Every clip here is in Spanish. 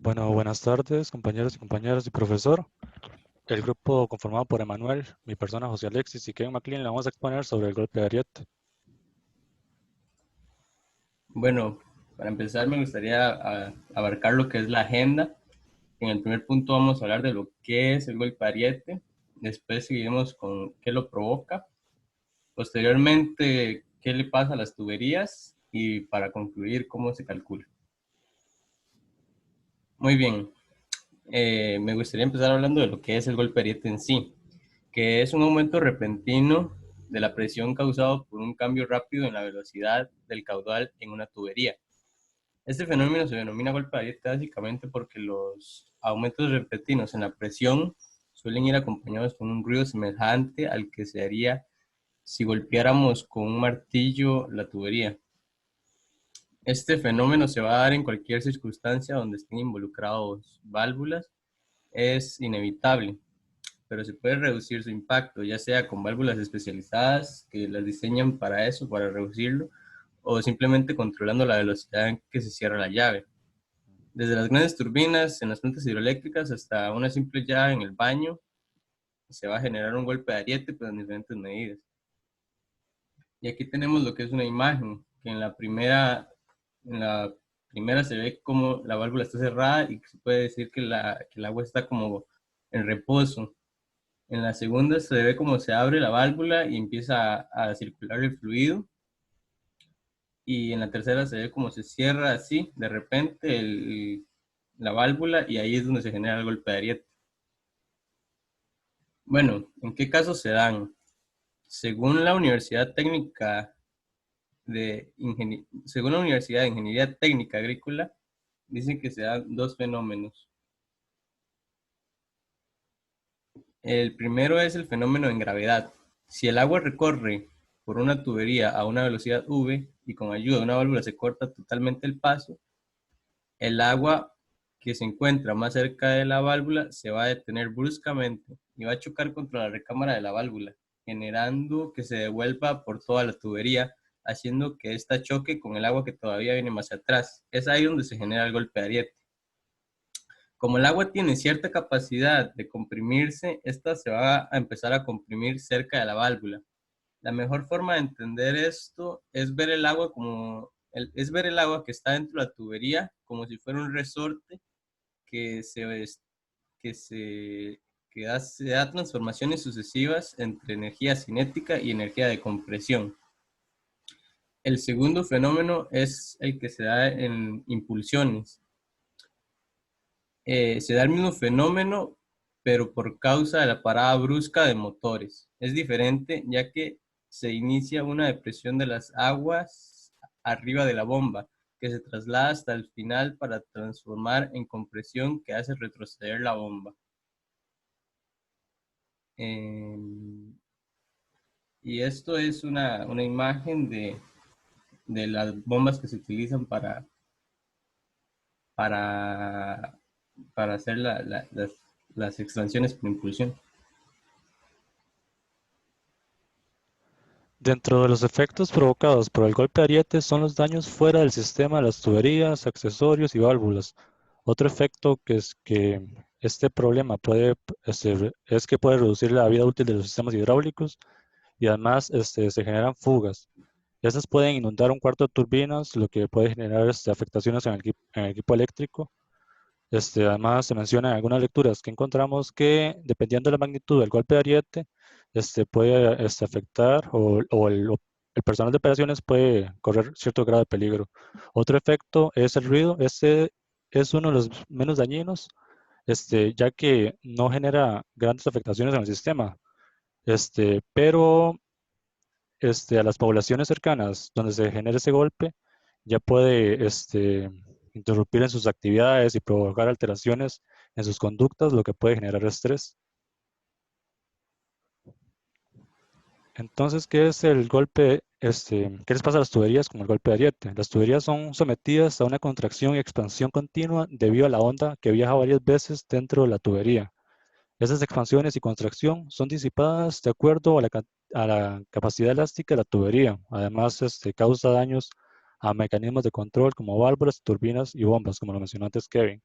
Bueno, buenas tardes, compañeros y compañeras y profesor. El grupo conformado por Emanuel, mi persona José Alexis y Kevin McLean le vamos a exponer sobre el golpe de Ariete. Bueno, para empezar me gustaría abarcar lo que es la agenda. En el primer punto vamos a hablar de lo que es el golpe ariete. Después seguiremos con qué lo provoca. Posteriormente, qué le pasa a las tuberías y para concluir, cómo se calcula. Muy bien, me gustaría empezar hablando de lo que es el golpe ariete en sí, que es un aumento repentino de la presión causado por un cambio rápido en la velocidad del caudal en una tubería. Este fenómeno se denomina golpe de ariete básicamente porque los aumentos repentinos en la presión suelen ir acompañados con un ruido semejante al que se haría si golpeáramos con un martillo la tubería. Este fenómeno se va a dar en cualquier circunstancia donde estén involucrados válvulas, es inevitable, pero se puede reducir su impacto, ya sea con válvulas especializadas que las diseñan para eso, para reducirlo, o simplemente controlando la velocidad en que se cierra la llave. Desde las grandes turbinas en las plantas hidroeléctricas hasta una simple llave en el baño, se va a generar un golpe de ariete, pero en diferentes medidas. Y aquí tenemos lo que es una imagen, que en la primera se ve como la válvula está cerrada y se puede decir que el agua está como en reposo. En la segunda se ve como se abre la válvula y empieza a circular el fluido. Y en la tercera se ve como se cierra así, de repente, la válvula y ahí es donde se genera el golpe de ariete. Bueno, ¿en qué casos se dan? Según la Universidad Técnica según la Universidad de Ingeniería Técnica Agrícola, dicen que se dan dos fenómenos. El primero es el fenómeno en gravedad. Si el agua recorre por una tubería a una velocidad v y con ayuda de una válvula se corta totalmente el paso, el agua que se encuentra más cerca de la válvula se va a detener bruscamente y va a chocar contra la recámara de la válvula, generando que se devuelva por toda la tubería, haciendo que ésta choque con el agua que todavía viene más atrás. Es ahí donde se genera el golpe de ariete. Como el agua tiene cierta capacidad de comprimirse, esta se va a empezar a comprimir cerca de la válvula. La mejor forma de entender esto es ver el agua es ver el agua que está dentro de la tubería como si fuera un resorte que que se, se da transformaciones sucesivas entre energía cinética y energía de compresión. El segundo fenómeno es el que se da en impulsiones. Se da el mismo fenómeno, pero por causa de la parada brusca de motores. Es diferente ya que se inicia una depresión de las aguas arriba de la bomba, que se traslada hasta el final para transformar en compresión que hace retroceder la bomba. Eh, y esto es una imagen de las bombas que se utilizan para, para hacer las extracciones por impulsión. Dentro de los efectos provocados por el golpe de Ariete son los daños fuera del sistema de las tuberías, accesorios y válvulas. Otro efecto que es que este problema es que puede reducir la vida útil de los sistemas hidráulicos y además se generan fugas. Estas pueden inundar un cuarto de turbinas, lo que puede generar afectaciones en el equipo eléctrico. Además, se menciona en algunas lecturas que encontramos que, dependiendo de la magnitud del golpe de ariete, puede afectar el personal de operaciones puede correr cierto grado de peligro. Otro efecto es el ruido. Este es uno de los menos dañinos, ya que no genera grandes afectaciones en el sistema. Pero a las poblaciones cercanas donde se genera ese golpe, ya puede interrumpir en sus actividades y provocar alteraciones en sus conductas, lo que puede generar estrés. Entonces, ¿qué es el golpe? ¿Qué les pasa a las tuberías con el golpe de ariete? Las tuberías son sometidas a una contracción y expansión continua debido a la onda que viaja varias veces dentro de la tubería. Esas expansiones y contracción son disipadas de acuerdo a a la capacidad elástica de la tubería. Además, causa daños a mecanismos de control como válvulas, turbinas y bombas, como lo mencionó antes Kevin.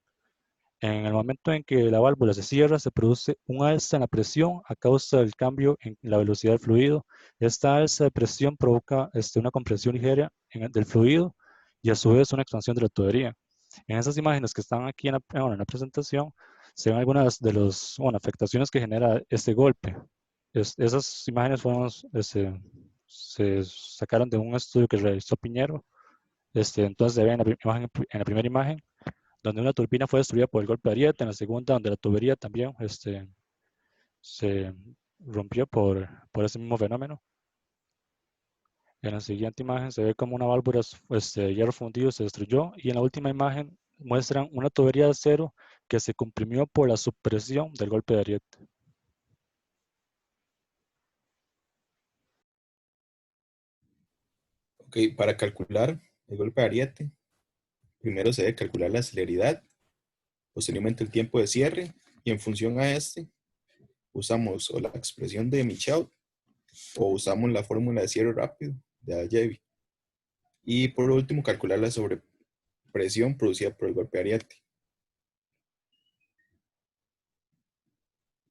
En el momento en que la válvula se cierra, se produce un alza en la presión a causa del cambio en la velocidad del fluido. Esta alza de presión provoca una compresión ligera del fluido y a su vez una expansión de la tubería. En esas imágenes que están aquí en la presentación, se ven algunas de las afectaciones que genera este golpe. Esas imágenes se sacaron de un estudio que realizó Piñero. Entonces se ve en la primera imagen donde una turbina fue destruida por el golpe de ariete, en la segunda donde la tubería también se rompió por ese mismo fenómeno. En la siguiente imagen se ve como una válvula de hierro fundido se destruyó, y en la última imagen muestran una tubería de acero que se comprimió por la supresión del golpe de ariete. Ok, para calcular el golpe de ariete, primero se debe calcular la celeridad, posteriormente el tiempo de cierre, y en función a este, usamos o la expresión de Michaud o usamos la fórmula de cierre rápido de Ajevi. Y por último, calcular la sobrepresión producida por el golpe de ariete.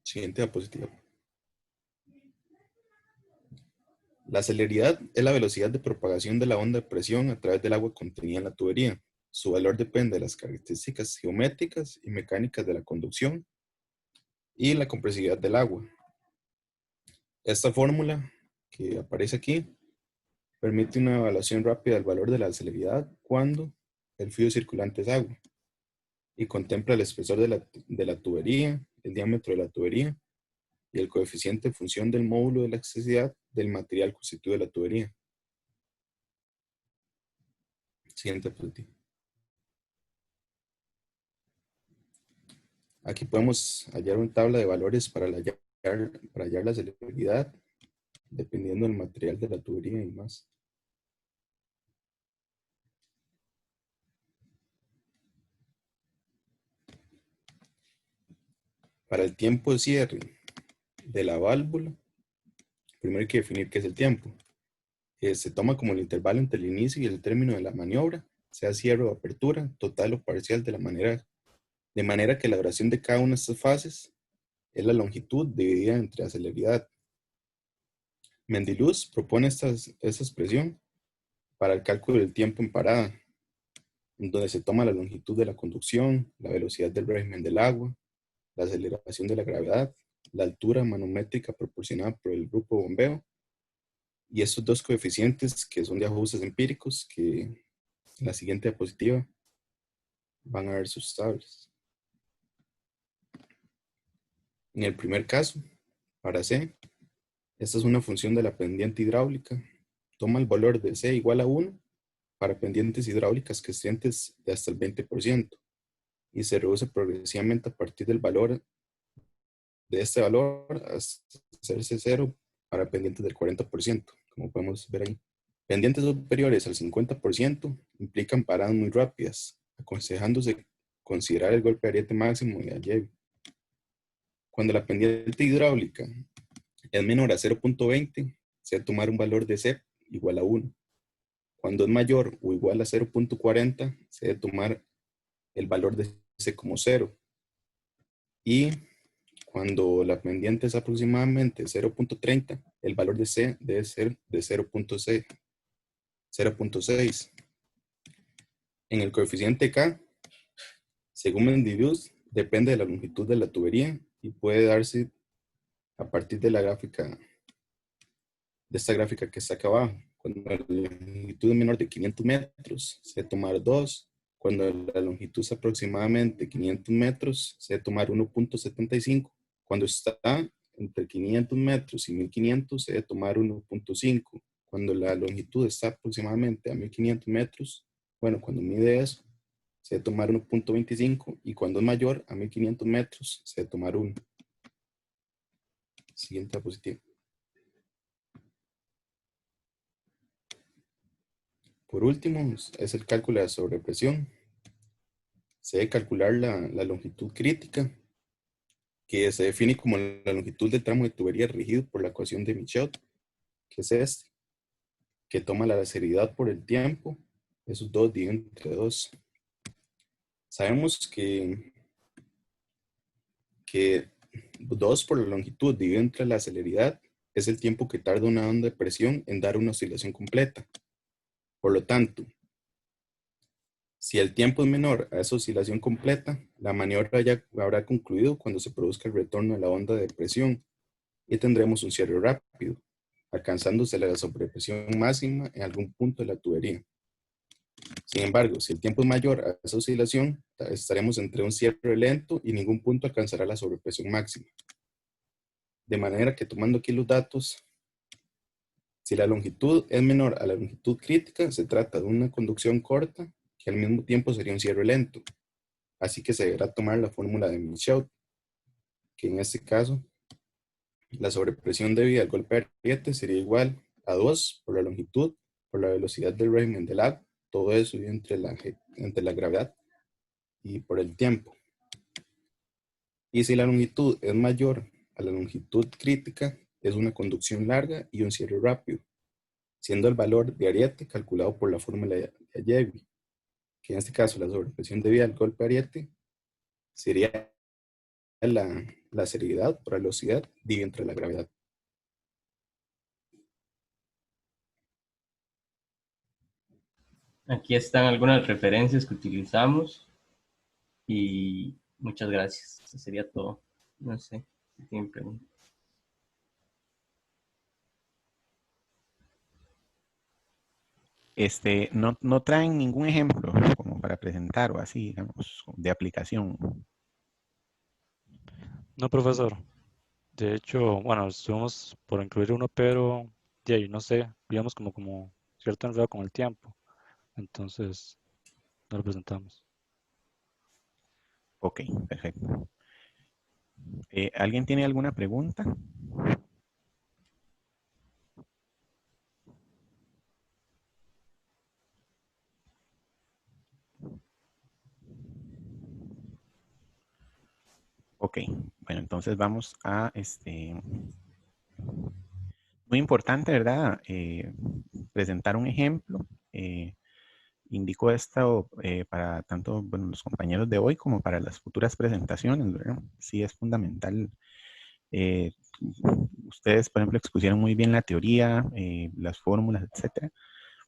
Siguiente diapositiva. La celeridad es la velocidad de propagación de la onda de presión a través del agua contenida en la tubería. Su valor depende de las características geométricas y mecánicas de la conducción y la compresividad del agua. Esta fórmula que aparece aquí permite una evaluación rápida del valor de la celeridad cuando el fluido circulante es agua y contempla el espesor de la tubería, el diámetro de la tubería y el coeficiente en función del módulo de elasticidad del material constituido de la tubería. Siguiente diapositiva. Aquí podemos hallar una tabla de valores para hallar la celeridad dependiendo del material de la tubería y más. Para el tiempo de cierre de la válvula, primero hay que definir qué es el tiempo. Se toma como el intervalo entre el inicio y el término de la maniobra, sea cierre o apertura, total o parcial, de manera que la duración de cada una de estas fases es la longitud dividida entre la celeridad. Mendiluz propone esta expresión para el cálculo del tiempo en parada, en donde se toma la longitud de la conducción, la velocidad del régimen del agua, la aceleración de la gravedad, la altura manométrica proporcionada por el grupo de bombeo, y estos dos coeficientes que son de ajustes empíricos, que en la siguiente diapositiva van a ver sus tablas. En el primer caso, para C, esta es una función de la pendiente hidráulica. Toma el valor de C igual a 1 para pendientes hidráulicas crecientes de hasta el 20% y se reduce progresivamente a partir del valor de este valor hasta hacerse 0 para pendientes del 40%, como podemos ver ahí. Pendientes superiores al 50% implican paradas muy rápidas, aconsejándose considerar el golpe de ariete máximo de Ajevi. Cuando la pendiente hidráulica es menor a 0.20, se debe tomar un valor de C igual a 1. Cuando es mayor o igual a 0.40, se debe tomar el valor de C como 0. Y cuando la pendiente es aproximadamente 0.30, el valor de C debe ser de 0.6. En el coeficiente K, según Mendeleev, depende de la longitud de la tubería y puede darse a partir de esta gráfica que está acá abajo. Cuando la longitud es menor de 500 metros, se debe tomar 2. Cuando la longitud es aproximadamente 500 metros, se debe tomar 1.75. Cuando está entre 500 metros y 1500, se debe tomar 1.5. Cuando la longitud está aproximadamente a 1500 metros, bueno, cuando mide eso, se debe tomar 1.25, y cuando es mayor a 1500 metros, se debe tomar 1. Siguiente diapositiva. Por último, es el cálculo de la sobrepresión. Se debe calcular la longitud crítica, que se define como la longitud del tramo de tubería regido por la ecuación de Michaud, que es este, que toma la seriedad por el tiempo, esos dos dividido entre 2. Sabemos que que 2 por la longitud dividido entre la celeridad es el tiempo que tarda una onda de presión en dar una oscilación completa. Por lo tanto, si el tiempo es menor a esa oscilación completa, la maniobra ya habrá concluido cuando se produzca el retorno de la onda de presión y tendremos un cierre rápido, alcanzándose la sobrepresión máxima en algún punto de la tubería. Sin embargo, si el tiempo es mayor a esa oscilación, estaremos entre un cierre lento y ningún punto alcanzará la sobrepresión máxima. De manera que tomando aquí los datos, si la longitud es menor a la longitud crítica, se trata de una conducción corta que al mismo tiempo sería un cierre lento. Así que se deberá tomar la fórmula de Michaud, que en este caso, la sobrepresión debida al golpe de ariete sería igual a 2 por la longitud, por la velocidad del régimen del agua, todo eso entre la gravedad y por el tiempo. Y si la longitud es mayor a la longitud crítica, es una conducción larga y un cierre rápido, siendo el valor de ariete calculado por la fórmula de Ajegui, que en este caso la sobrepresión debida al golpe de ariete sería la celeridad por la velocidad dividida entre la gravedad. Aquí están algunas referencias que utilizamos y muchas gracias. Eso sería todo. No sé si tienen preguntas. No traen ningún ejemplo como para presentar o así, digamos, de aplicación. No, profesor. De hecho, bueno, estuvimos por incluir uno, pero de ahí, no sé, digamos como cierto enredo con el tiempo. Entonces, no lo presentamos. Ok, perfecto. ¿Alguien tiene alguna pregunta? Ok, bueno, entonces vamos a muy importante, ¿verdad? Presentar un ejemplo. Indico esto para tanto los compañeros de hoy como para las futuras presentaciones, ¿verdad? Sí es fundamental. Ustedes, por ejemplo, expusieron muy bien la teoría, las fórmulas, etcétera,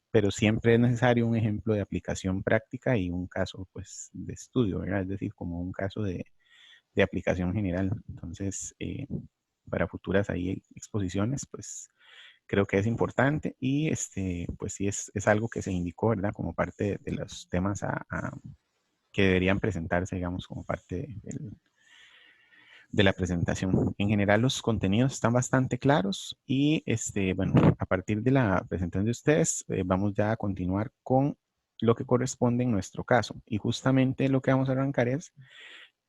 pero siempre es necesario un ejemplo de aplicación práctica y un caso, pues, de estudio, ¿verdad? Es decir, como un caso de aplicación general. Entonces, para futuras ahí exposiciones, pues creo que es importante y pues sí es algo que se indicó, ¿verdad? Como parte de los temas que deberían presentarse, digamos, como parte de la presentación. En general los contenidos están bastante claros y bueno, a partir de la presentación de ustedes vamos ya a continuar con lo que corresponde en nuestro caso. Y justamente lo que vamos a arrancar es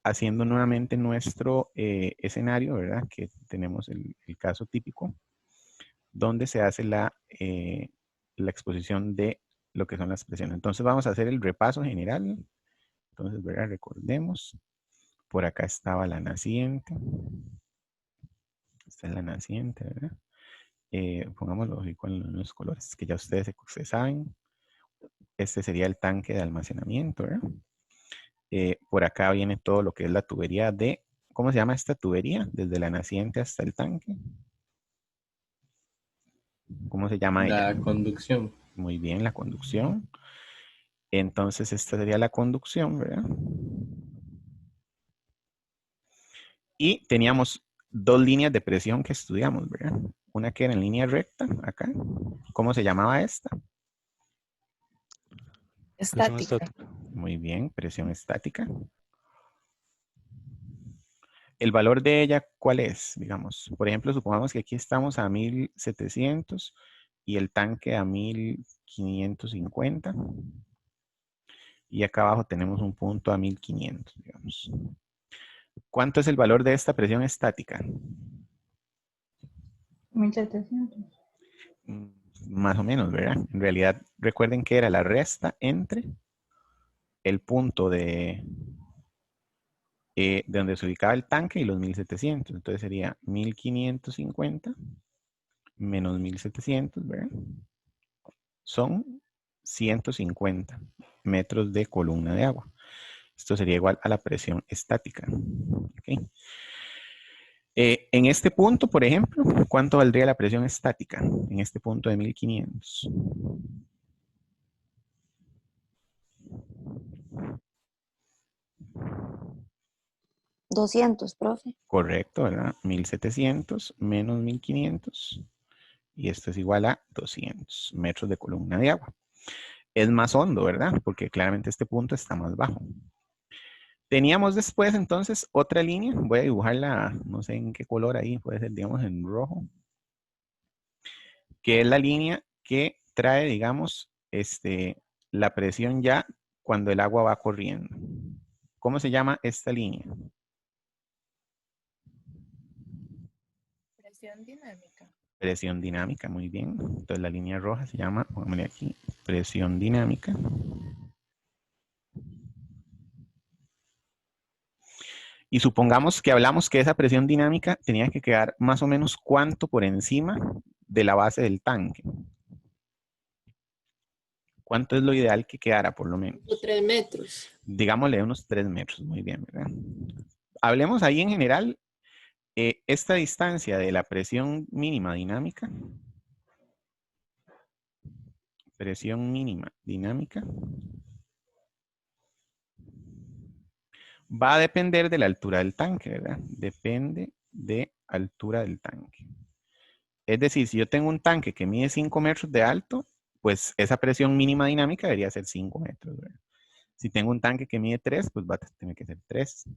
haciendo nuevamente nuestro escenario, ¿verdad? Que tenemos el caso típico, donde se hace la exposición de lo que son las presiones. Entonces vamos a hacer el repaso general. Entonces, ¿verdad? Recordemos, por acá estaba la naciente. Esta es la naciente, ¿verdad? Pongámoslo así con los colores que ya ustedes se saben. Este sería el tanque de almacenamiento, ¿verdad? Por acá viene todo lo que es la tubería de, ¿cómo se llama esta tubería? Desde la naciente hasta el tanque. ¿Cómo se llama ella? La conducción. Muy bien, la conducción. Entonces, esta sería la conducción, ¿verdad? Y teníamos dos líneas de presión que estudiamos, ¿verdad? Una que era en línea recta, acá. ¿Cómo se llamaba esta? Presión Estática. estática. Muy bien, presión estática. ¿El valor de ella cuál es? Digamos, por ejemplo, supongamos que aquí estamos a 1700 y el tanque a 1550. Y acá abajo tenemos un punto a 1500, digamos. ¿Cuánto es el valor de esta presión estática? 1700. Más o menos, ¿verdad? En realidad, recuerden que era la resta entre el punto de donde se ubicaba el tanque y los 1700. Entonces sería 1550 menos 1700, ¿verdad? Son 150 metros de columna de agua. Esto sería igual a la presión estática. ¿Okay? En este punto, por ejemplo, ¿cuánto valdría la presión estática? En este punto de 1500. 200, profe. Correcto, ¿verdad? 1700 menos 1500. Y esto es igual a 200 metros de columna de agua. Es más hondo, ¿verdad? Porque claramente este punto está más bajo. Teníamos después entonces otra línea. Voy a dibujarla, no sé en qué color ahí, puede ser, digamos, en rojo. Que es la línea que trae, digamos, la presión ya cuando el agua va corriendo. ¿Cómo se llama esta línea? Presión dinámica. Presión dinámica, muy bien. Entonces la línea roja se llama, pongámosle aquí, presión dinámica. Y supongamos que hablamos que esa presión dinámica tenía que quedar más o menos cuánto por encima de la base del tanque. ¿Cuánto es lo ideal que quedara, por lo menos? 3 metros. Digámosle unos 3 metros, muy bien, ¿verdad? Hablemos ahí en general, esta distancia de la presión mínima dinámica. Presión mínima dinámica. Va a depender de la altura del tanque, ¿verdad? Depende de altura del tanque. Es decir, si yo tengo un tanque que mide 5 metros de alto, pues esa presión mínima dinámica debería ser 5 metros, ¿verdad? Si tengo un tanque que mide 3, pues va a tener que ser 3.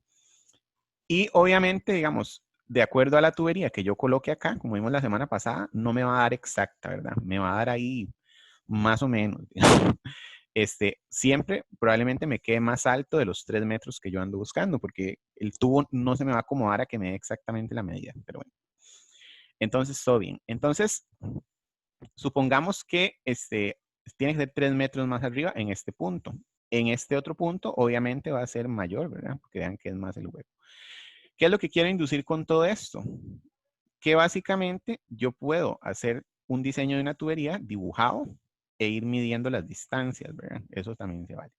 Y obviamente, digamos, de acuerdo a la tubería que yo coloque acá, como vimos la semana pasada, no me va a dar exacta, ¿verdad? Me va a dar ahí más o menos. Siempre probablemente me quede más alto de los 3 metros que yo ando buscando, porque el tubo no se me va a acomodar a que me dé exactamente la medida, pero bueno. Entonces, todo bien. Entonces, supongamos que tiene que ser 3 metros más arriba en este punto. En este otro punto, obviamente va a ser mayor, ¿verdad? Porque vean que es más el hueco. ¿Qué es lo que quiero inducir con todo esto? Que básicamente yo puedo hacer un diseño de una tubería dibujado e ir midiendo las distancias, ¿verdad? Eso también se vale.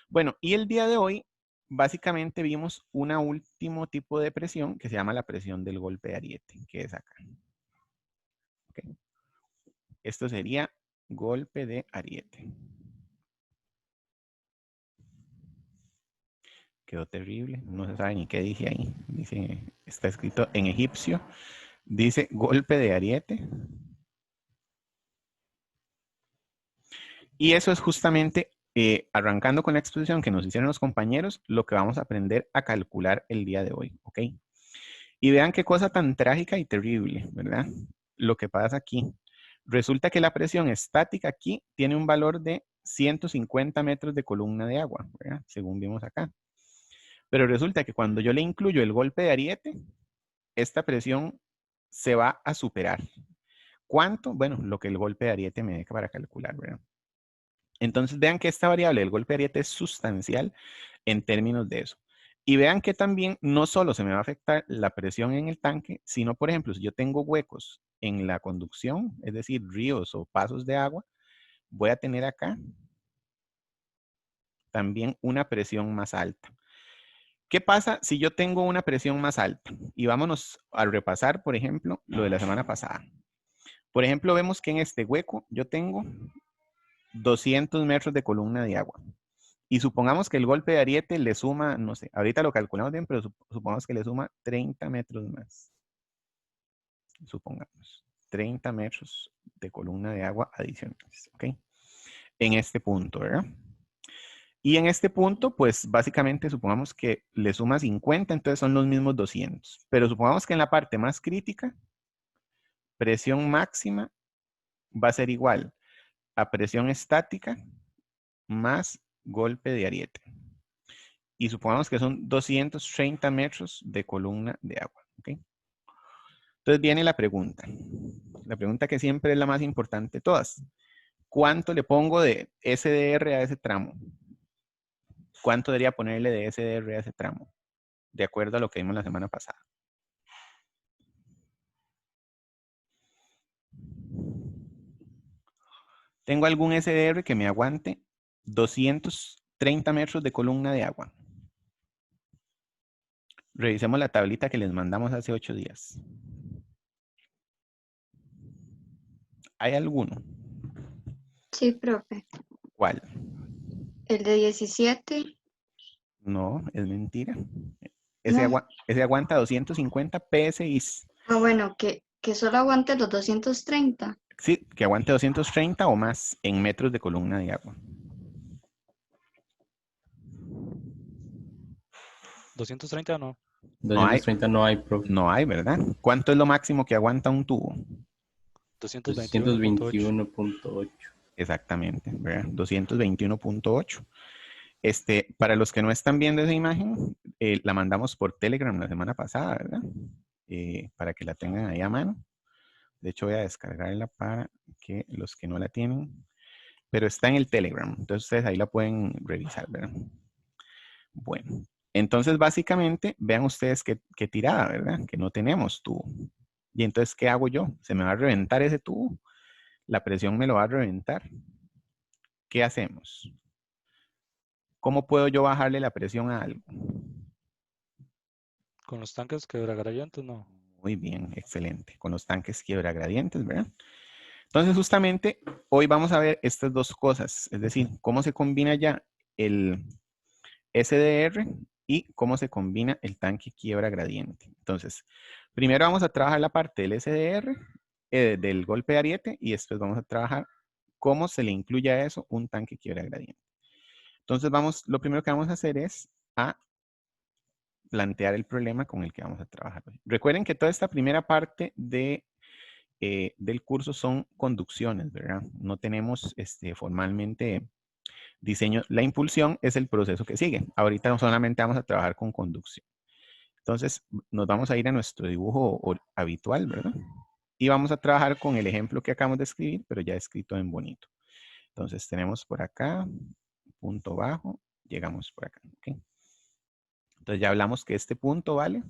Bueno, y el día de hoy, básicamente vimos un último tipo de presión que se llama la presión del golpe de ariete, que es acá. Okay. Esto sería golpe de ariete. Quedó terrible, no se sabe ni qué dije ahí. Dice, está escrito en egipcio. Dice golpe de ariete. Y eso es justamente, arrancando con la exposición que nos hicieron los compañeros, lo que vamos a aprender a calcular el día de hoy, ¿ok? Y vean qué cosa tan trágica y terrible, ¿verdad? Lo que pasa aquí. Resulta que la presión estática aquí tiene un valor de 150 metros de columna de agua, ¿verdad? Según vimos acá. Pero resulta que cuando yo le incluyo el golpe de ariete, esta presión se va a superar. ¿Cuánto? Bueno, lo que el golpe de ariete me deja para calcular, ¿verdad? Entonces vean que esta variable del golpe de ariete es sustancial en términos de eso. Y vean que también no solo se me va a afectar la presión en el tanque, sino, por ejemplo, si yo tengo huecos en la conducción, es decir, ríos o pasos de agua, voy a tener acá también una presión más alta. ¿Qué pasa si yo tengo una presión más alta? Y vámonos a repasar, por ejemplo, lo de la semana pasada. Por ejemplo, vemos que en este hueco yo tengo 200 metros de columna de agua. Y supongamos que el golpe de ariete le suma, no sé, ahorita lo calculamos bien, pero supongamos que le suma 30 metros más. Supongamos, 30 metros de columna de agua adicionales, ¿ok? En este punto, ¿verdad? Y en este punto, pues básicamente supongamos que le suma 50, entonces son los mismos 200. Pero supongamos que en la parte más crítica, presión máxima va a ser igual a presión estática más golpe de ariete. Y supongamos que son 230 metros de columna de agua. ¿Okay? Entonces viene la pregunta que siempre es la más importante de todas. ¿Cuánto le pongo de SDR a ese tramo? ¿Cuánto debería ponerle de SDR a ese tramo? De acuerdo a lo que vimos la semana pasada. ¿Tengo algún SDR que me aguante 230 30 metros de columna de agua. Revisemos la tablita que les mandamos hace 8 días. ¿Hay alguno? Sí, profe. ¿Cuál? El de 17. No, es mentira. No. Ese aguanta 250 PSI. Ah, bueno, que solo aguante los 230. Sí, que aguante 230 o más en metros de columna de agua. 230 no. 230 no hay, profe. No hay, ¿verdad? ¿Cuánto es lo máximo que aguanta un tubo? 221.8. 221.8. Exactamente, ¿verdad? 221.8. Para los que no están viendo esa imagen, la mandamos por Telegram la semana pasada, ¿verdad? Para que la tengan ahí a mano. De hecho, voy a descargarla para que los que no la tienen, pero está en el Telegram, entonces ustedes ahí la pueden revisar, ¿verdad? Bueno, entonces básicamente, vean ustedes qué tirada, ¿verdad? Que no tenemos tubo. Y entonces, ¿qué hago yo? Se me va a reventar ese tubo. La presión me lo va a reventar. ¿Qué hacemos? ¿Cómo puedo yo bajarle la presión a algo? Con los tanques quebragradientes no. Muy bien, excelente. Con los tanques quiebragradientes, ¿verdad? Entonces, justamente, hoy vamos a ver estas dos cosas. Es decir, cómo se combina ya el SDR y cómo se combina el tanque quiebra gradiente. Entonces, primero vamos a trabajar la parte del SDR, del golpe de ariete, y después vamos a trabajar cómo se le incluye a eso un tanque quiebra gradiente. Entonces, lo primero que vamos a hacer es a plantear el problema con el que vamos a trabajar hoy. Recuerden que toda esta primera parte del curso son conducciones, ¿verdad? No tenemos formalmente diseño. La impulsión es el proceso que sigue. Ahorita solamente vamos a trabajar con conducción. Entonces, nos vamos a ir a nuestro dibujo habitual, ¿verdad? Y vamos a trabajar con el ejemplo que acabamos de escribir, pero ya escrito en bonito. Entonces, tenemos por acá, punto bajo, llegamos por acá, ¿ok? Entonces, ya hablamos que este punto vale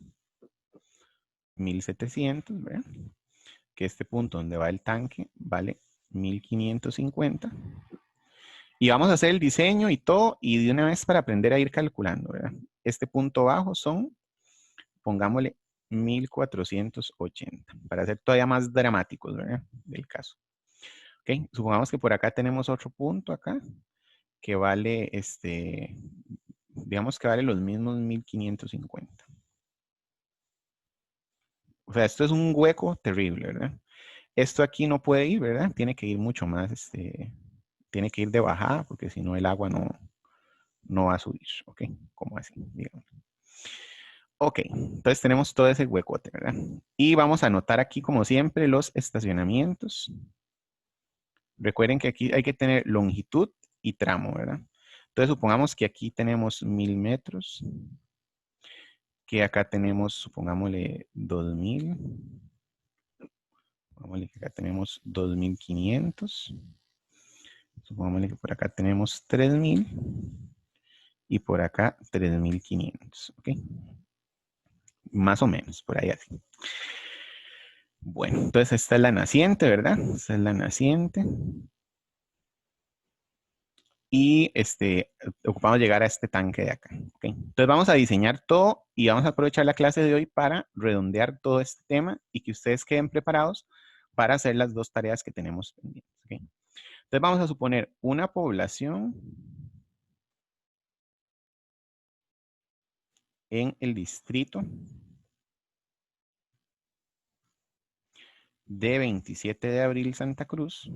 1700, ¿verdad? Que este punto donde va el tanque vale 1550. Y vamos a hacer el diseño y todo, y de una vez para aprender a ir calculando, ¿verdad? Este punto bajo son, pongámosle 1480, para ser todavía más dramáticos, ¿verdad? Del caso. Ok, supongamos que por acá tenemos otro punto acá, que vale, digamos que vale los mismos 1550. O sea, esto es un hueco terrible, ¿verdad? Esto aquí no puede ir, ¿verdad? Tiene que ir mucho más, tiene que ir de bajada, porque si no el agua no va a subir, ¿ok? Como así, digamos. Ok, entonces tenemos todo ese huecote, ¿verdad? Y vamos a anotar aquí, como siempre, los estacionamientos. Recuerden que aquí hay que tener longitud y tramo, ¿verdad? Entonces supongamos que aquí tenemos 1000 metros, que acá tenemos, supongámosle, 2000. Supongámosle que acá tenemos 2500. Supongámosle que por acá tenemos 3000. Y por acá 3500, ¿ok? Más o menos, por ahí así. Bueno, entonces esta es la naciente, ¿verdad? Esta es la naciente. Y ocupamos llegar a este tanque de acá, ¿ok? Entonces vamos a diseñar todo y vamos a aprovechar la clase de hoy para redondear todo este tema y que ustedes queden preparados para hacer las dos tareas que tenemos pendientes, ¿ok? Entonces vamos a suponer una población en el distrito de 27 de abril, Santa Cruz.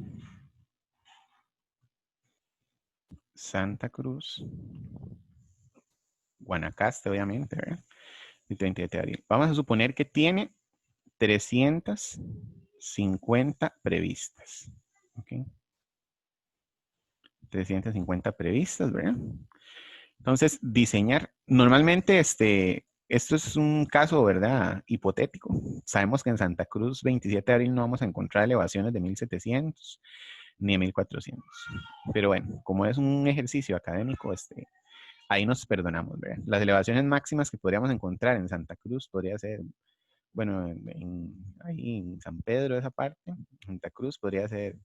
Santa Cruz. Guanacaste, obviamente, ¿verdad? 27 de abril. Vamos a suponer que tiene 350 previstas. ¿Ok? 350 previstas, ¿verdad? Entonces, diseñar. Normalmente, esto es un caso, ¿verdad? Hipotético. Sabemos que en Santa Cruz, 27 de abril, no vamos a encontrar elevaciones de 1700 ni de 1400. Pero bueno, como es un ejercicio académico, ahí nos perdonamos, ¿verdad? Las elevaciones máximas que podríamos encontrar en Santa Cruz podría ser, bueno, ahí en San Pedro, esa parte, Santa Cruz podría ser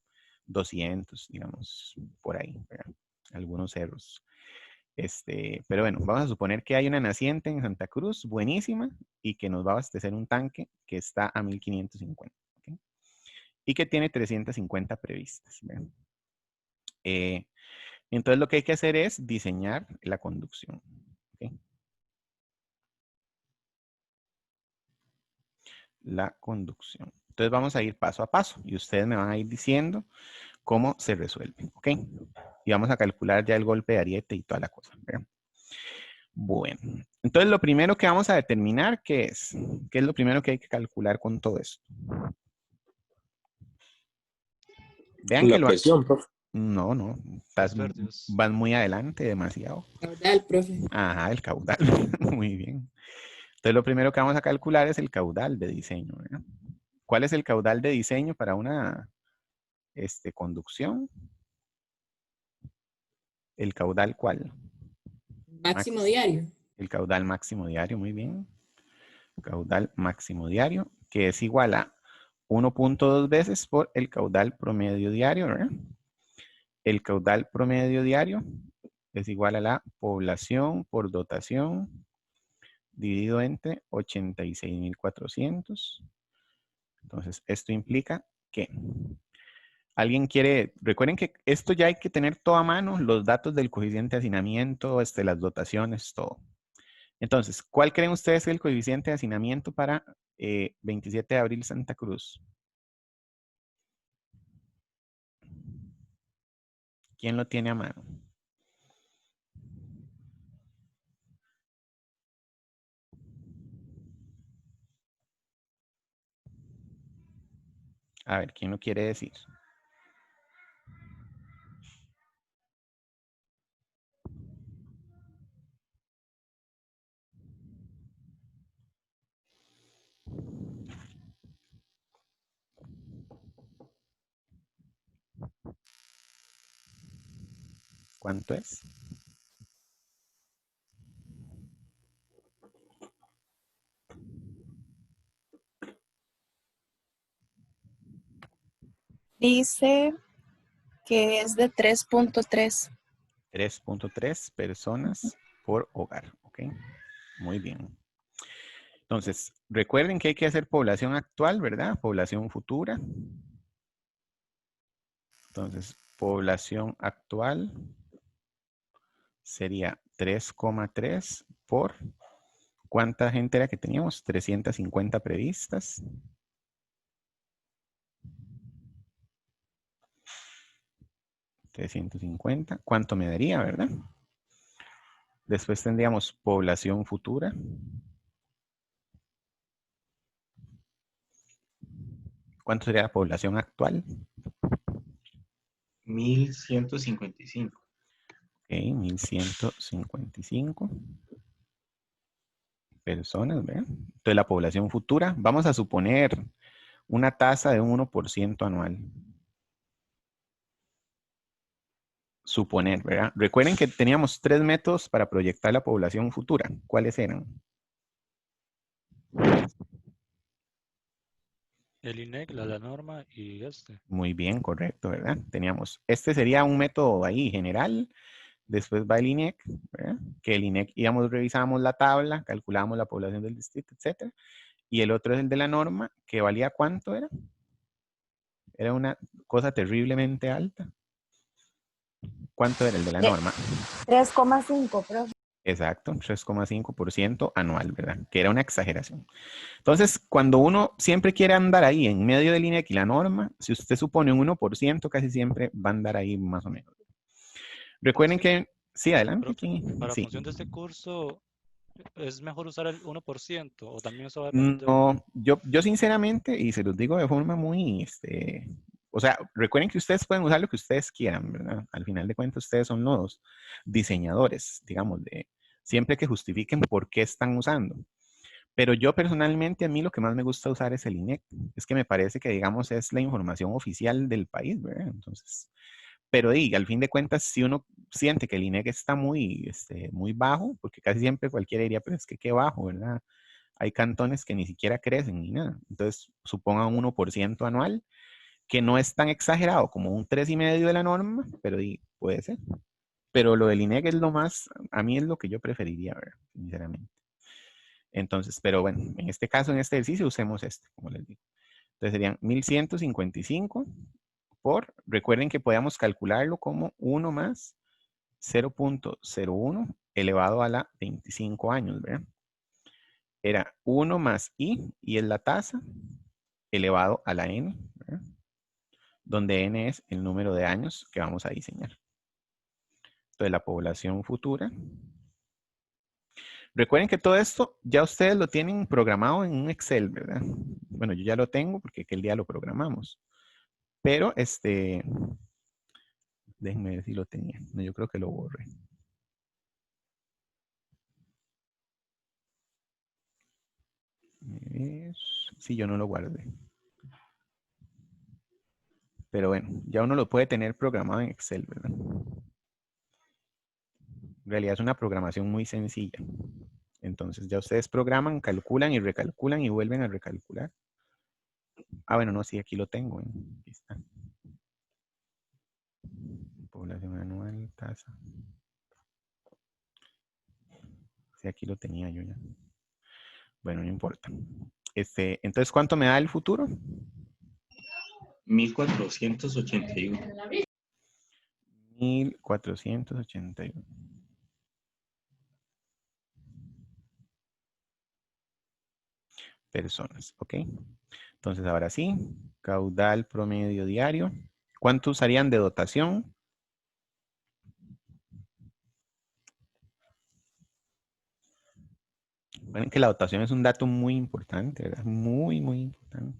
200, digamos, por ahí, ¿verdad? Algunos cerros. Pero bueno, vamos a suponer que hay una naciente en Santa Cruz, buenísima, y que nos va a abastecer un tanque que está a 1550, ¿ok? Y que tiene 350 previstas, ¿verdad? Entonces lo que hay que hacer es diseñar la conducción, ¿ok? La conducción. Entonces vamos a ir paso a paso y ustedes me van a ir diciendo cómo se resuelve, ¿ok? Y vamos a calcular ya el golpe de ariete y toda la cosa, ¿verdad? Bueno, entonces lo primero que vamos a determinar, ¿qué es? ¿Qué es lo primero que hay que calcular con todo esto? Vean que La presión, profe. No, Pérdidas. vas muy adelante, demasiado. Caudal, profe. Ajá, el caudal. Muy bien. Entonces lo primero que vamos a calcular es el caudal de diseño, ¿verdad? ¿Cuál es el caudal de diseño para una conducción? ¿El caudal cuál? Máximo diario. El caudal máximo diario, muy bien. Caudal máximo diario, que es igual a 1.2 veces por el caudal promedio diario, ¿verdad? El caudal promedio diario es igual a la población por dotación dividido entre 86.400. Entonces, esto implica que alguien quiere, recuerden que esto ya hay que tener todo a mano, los datos del coeficiente de hacinamiento, las dotaciones, todo. Entonces, ¿cuál creen ustedes que es el coeficiente de hacinamiento para 27 de abril Santa Cruz? ¿Quién lo tiene a mano? A ver, ¿quién lo quiere decir? ¿Cuánto es? Dice que es de 3.3. 3.3 personas por hogar, ¿ok? Muy bien. Entonces, recuerden que hay que hacer población actual, ¿verdad? Población futura. Entonces, población actual sería 3,3 por... ¿Cuánta gente era que teníamos? 350 previstas. 350. ¿Cuánto me daría, verdad? Después tendríamos población futura. ¿Cuánto sería la población actual? 1155. Ok, 1155 personas, ¿verdad? Entonces la población futura, vamos a suponer una tasa de un 1% anual. Suponer, ¿verdad? Recuerden que teníamos 3 métodos para proyectar la población futura. ¿Cuáles eran? El INEC, la norma y este. Muy bien, correcto, ¿verdad? Teníamos, este sería un método ahí general, después va el INEC, ¿verdad? Que el INEC íbamos, revisábamos la tabla, calculábamos la población del distrito, etcétera. Y el otro es el de la norma, que valía ¿cuánto era? Era una cosa terriblemente alta. ¿Cuánto era el de la norma? 3,5, profe. Exacto, 3,5% anual, ¿verdad? Que era una exageración. Entonces, cuando uno siempre quiere andar ahí en medio del INEC y la norma, si usted supone un 1%, casi siempre va a andar ahí más o menos. Recuerden que... Sí, adelante. Profe, para Sí. función de este curso, ¿es mejor usar el 1% o también eso va a depender? No, yo sinceramente, y se los digo de forma muy, o sea, recuerden que ustedes pueden usar lo que ustedes quieran, ¿verdad? Al final de cuentas, ustedes son los diseñadores, digamos, de siempre que justifiquen por qué están usando. Pero yo personalmente, a mí lo que más me gusta usar es el INEC. Es que me parece que, digamos, es la información oficial del país, ¿verdad? Entonces, pero al fin de cuentas, si uno siente que el INEC está muy, muy bajo, porque casi siempre cualquiera diría, pero es que qué bajo, ¿verdad? Hay cantones que ni siquiera crecen ni nada. Entonces, supongan un 1% anual, que no es tan exagerado como un 3,5% de la norma, pero puede ser. Pero lo del INEG es lo más, a mí es lo que yo preferiría ver, sinceramente. Entonces, pero bueno, en este caso, en este ejercicio, usemos este, como les digo. Entonces serían 1155 por, recuerden que podíamos calcularlo como 1 más 0.01 elevado a la 25 años, ¿verdad? Era 1 más I es la tasa, elevado a la N, ¿verdad? Donde N es el número de años que vamos a diseñar. Entonces, la población futura. Recuerden que todo esto ya ustedes lo tienen programado en un Excel, ¿verdad? Bueno, yo ya lo tengo porque aquel día lo programamos. Pero, déjenme ver si lo tenía. No, yo creo que lo borré. Sí, yo no lo guardé. Pero bueno, ya uno lo puede tener programado en Excel, ¿verdad? En realidad es una programación muy sencilla. Entonces ya ustedes programan, calculan y recalculan y vuelven a recalcular. Ah, bueno, no, sí, aquí lo tengo. Aquí está. Población anual, tasa. Sí, aquí lo tenía yo ya. Bueno, no importa. Entonces, ¿cuánto me da el futuro? 1481. 1481. Personas, ¿ok? Entonces, ahora sí, caudal promedio diario. ¿Cuánto usarían de dotación? Bueno, que la dotación es un dato muy importante, ¿verdad? Muy, muy importante.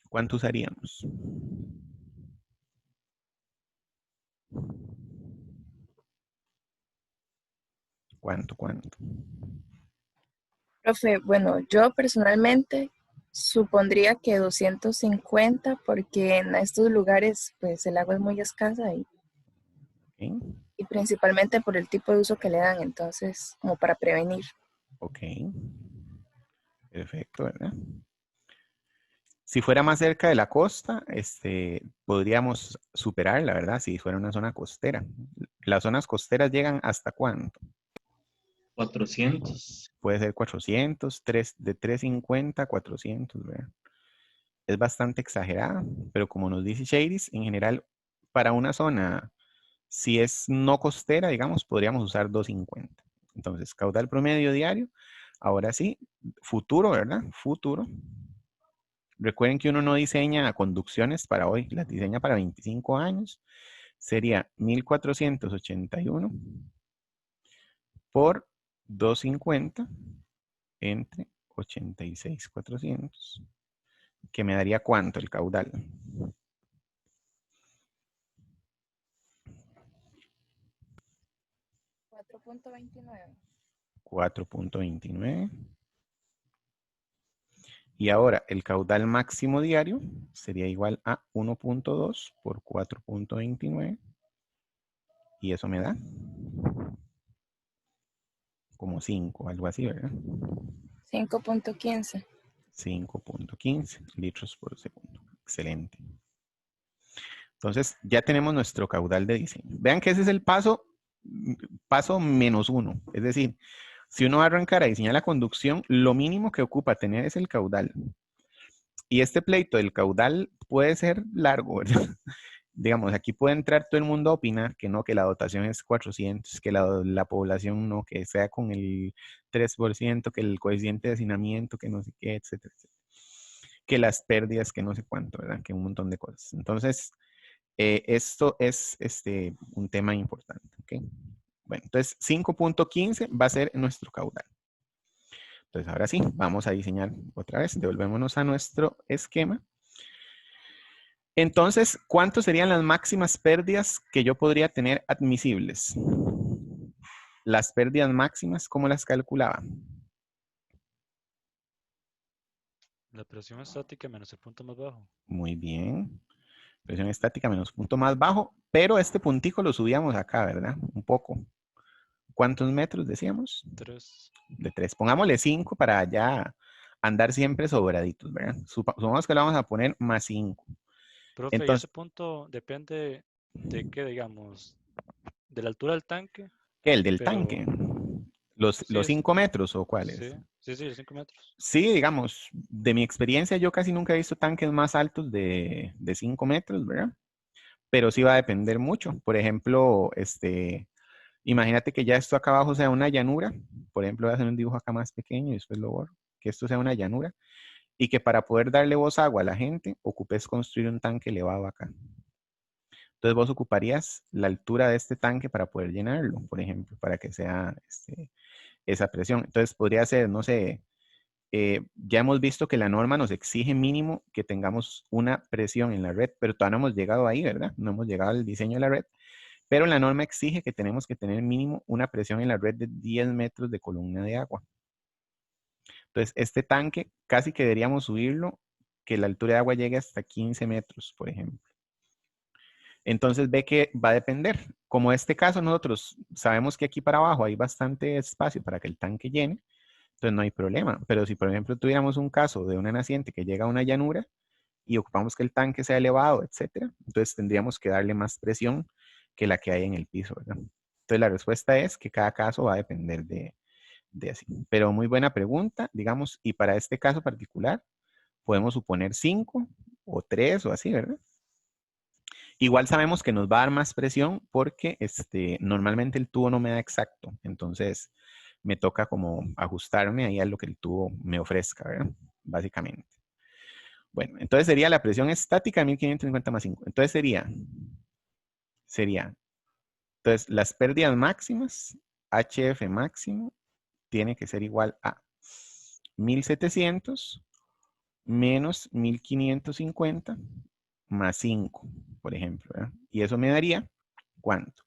¿Cuánto usaríamos? ¿Cuánto? Profe, bueno, yo personalmente supondría que 250 porque en estos lugares pues el agua es muy escasa ¿Ok? y principalmente por el tipo de uso que le dan, entonces como para prevenir. Ok. Perfecto, ¿verdad? Si fuera más cerca de la costa, podríamos superar, la verdad, si fuera una zona costera. Las zonas costeras llegan hasta ¿cuánto? 400. Puede ser 400, de 350 a 400, ¿verdad? Es bastante exagerada, pero como nos dice Shadis, en general, para una zona, si es no costera, digamos, podríamos usar 250. Entonces, caudal promedio diario. Ahora sí, futuro, ¿verdad? Futuro. Recuerden que uno no diseña conducciones para hoy, las diseña para 25 años. Sería 1481 por 250 entre 86,400. Que me daría ¿cuánto el caudal? 4.29. 4.29. Y ahora el caudal máximo diario sería igual a 1.2 por 4.29. Y eso me da como 5, algo así, ¿verdad? 5.15. 5.15 litros por segundo. Excelente. Entonces, ya tenemos nuestro caudal de diseño. Vean que ese es el paso -1. Es decir, si uno va a arrancar a diseñar la conducción, lo mínimo que ocupa tener es el caudal. Y este pleito del caudal puede ser largo, ¿verdad? Digamos, aquí puede entrar todo el mundo a opinar que no, que la dotación es 400, que la población no, que sea con el 3%, que el coeficiente de hacinamiento, que no sé qué, etcétera, etcétera. Que las pérdidas, que no sé cuánto, ¿verdad? Que un montón de cosas. Entonces, esto es un tema importante, ¿ok? Bueno, entonces 5.15 va a ser nuestro caudal. Entonces, ahora sí, vamos a diseñar otra vez. Devolvémonos a nuestro esquema. Entonces, ¿cuántas serían las máximas pérdidas que yo podría tener admisibles? Las pérdidas máximas, ¿cómo las calculaba? La presión estática menos el punto más bajo. Muy bien. Presión estática menos punto más bajo, pero este puntico lo subíamos acá, ¿verdad? Un poco. ¿Cuántos metros decíamos? 3. De 3. Pongámosle 5 para ya andar siempre sobraditos, ¿verdad? Supongamos que le vamos a poner más 5. Profe, ¿y ese Entonces, punto depende de qué, digamos, de la altura del tanque? ¿qué? ¿El del Pero tanque? ¿Los sí, 5 metros o sí, cuáles? sí, los 5 metros. Sí, digamos, de mi experiencia, yo casi nunca he visto tanques más altos de 5 metros, ¿verdad? Pero sí va a depender mucho. Por ejemplo, imagínate que ya esto acá abajo sea una llanura. Por ejemplo, voy a hacer un dibujo acá más pequeño y después lo borro. Que esto sea una llanura. Y que para poder darle vos agua a la gente, ocupes construir un tanque elevado acá. Entonces vos ocuparías la altura de este tanque para poder llenarlo, por ejemplo, para que sea esa presión. Entonces podría ser, no sé, ya hemos visto que la norma nos exige mínimo que tengamos una presión en la red, pero todavía no hemos llegado ahí, ¿verdad? No hemos llegado al diseño de la red, pero la norma exige que tenemos que tener mínimo una presión en la red de 10 metros de columna de agua. Entonces, este tanque casi que deberíamos subirlo, que la altura de agua llegue hasta 15 metros, por ejemplo. Entonces ve que va a depender. Como este caso, nosotros sabemos que aquí para abajo hay bastante espacio para que el tanque llene, entonces no hay problema. Pero si, por ejemplo, tuviéramos un caso de una naciente que llega a una llanura y ocupamos que el tanque sea elevado, etcétera, entonces tendríamos que darle más presión que la que hay en el piso, ¿verdad? Entonces la respuesta es que cada caso va a depender de así. Pero muy buena pregunta, digamos, y para este caso particular podemos suponer 5 o 3 o así, ¿verdad? Igual sabemos que nos va a dar más presión porque normalmente el tubo no me da exacto. Entonces me toca como ajustarme ahí a lo que el tubo me ofrezca, ¿verdad? Básicamente. Bueno, entonces sería la presión estática de 1550 más 5. Entonces sería, entonces las pérdidas máximas, HF máximo, tiene que ser igual a 1700 menos 1550 más 5, por ejemplo, ¿verdad? Y eso me daría, ¿cuánto?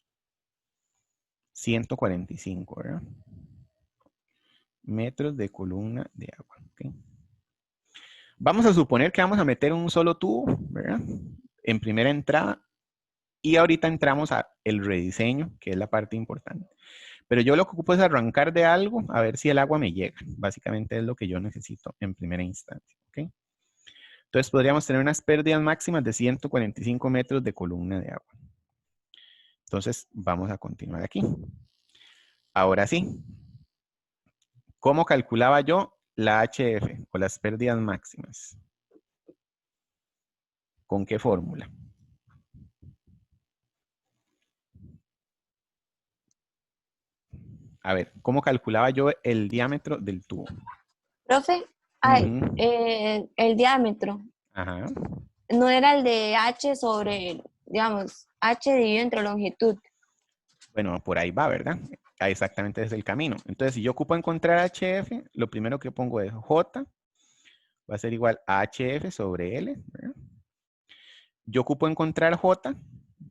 145, ¿verdad? Metros de columna de agua. ¿Okay? Vamos a suponer que vamos a meter un solo tubo, ¿verdad? En primera entrada. Y ahorita entramos a el rediseño, que es la parte importante. Pero yo lo que ocupo es arrancar de algo a ver si el agua me llega. Básicamente es lo que yo necesito en primera instancia. ¿Okay? Entonces podríamos tener unas pérdidas máximas de 145 metros de columna de agua. Entonces vamos a continuar aquí. Ahora sí. ¿Cómo calculaba yo la HF o las pérdidas máximas? ¿Con qué fórmula? A ver, ¿cómo calculaba yo el diámetro del tubo? Profe, Ujú. el diámetro Ajá. no era el de H sobre, digamos, H dividido entre longitud. Bueno, por ahí va, ¿verdad? Ahí exactamente es el camino. Entonces, si yo ocupo encontrar HF, lo primero que pongo es J, va a ser igual a HF sobre L, ¿verdad? Yo ocupo encontrar J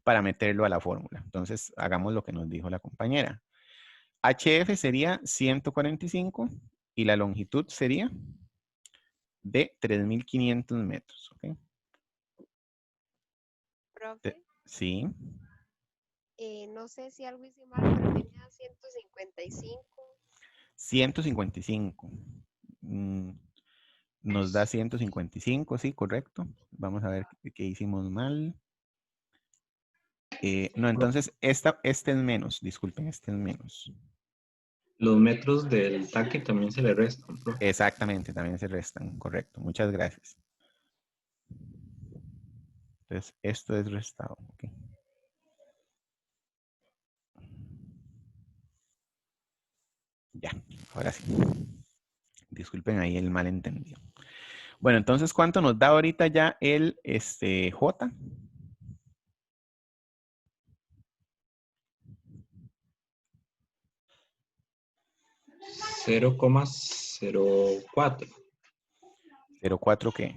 para meterlo a la fórmula. Entonces, hagamos lo que nos dijo la compañera. HF sería 145 y la longitud sería de 3500 metros. ¿Okay? Profe, Sí. no sé si algo hice mal, pero a mí me da 155. 155. Nos da 155, sí, correcto. Vamos a ver qué hicimos mal. No, entonces este es menos, disculpen, este es menos. Los metros del tanque también se le restan, profe. Exactamente, también se restan, correcto. Muchas gracias. Entonces, esto es restado. Okay. Ya, ahora sí. Disculpen ahí el malentendido. Bueno, entonces, ¿cuánto nos da ahorita ya el J? 0,04. ¿0,4 qué?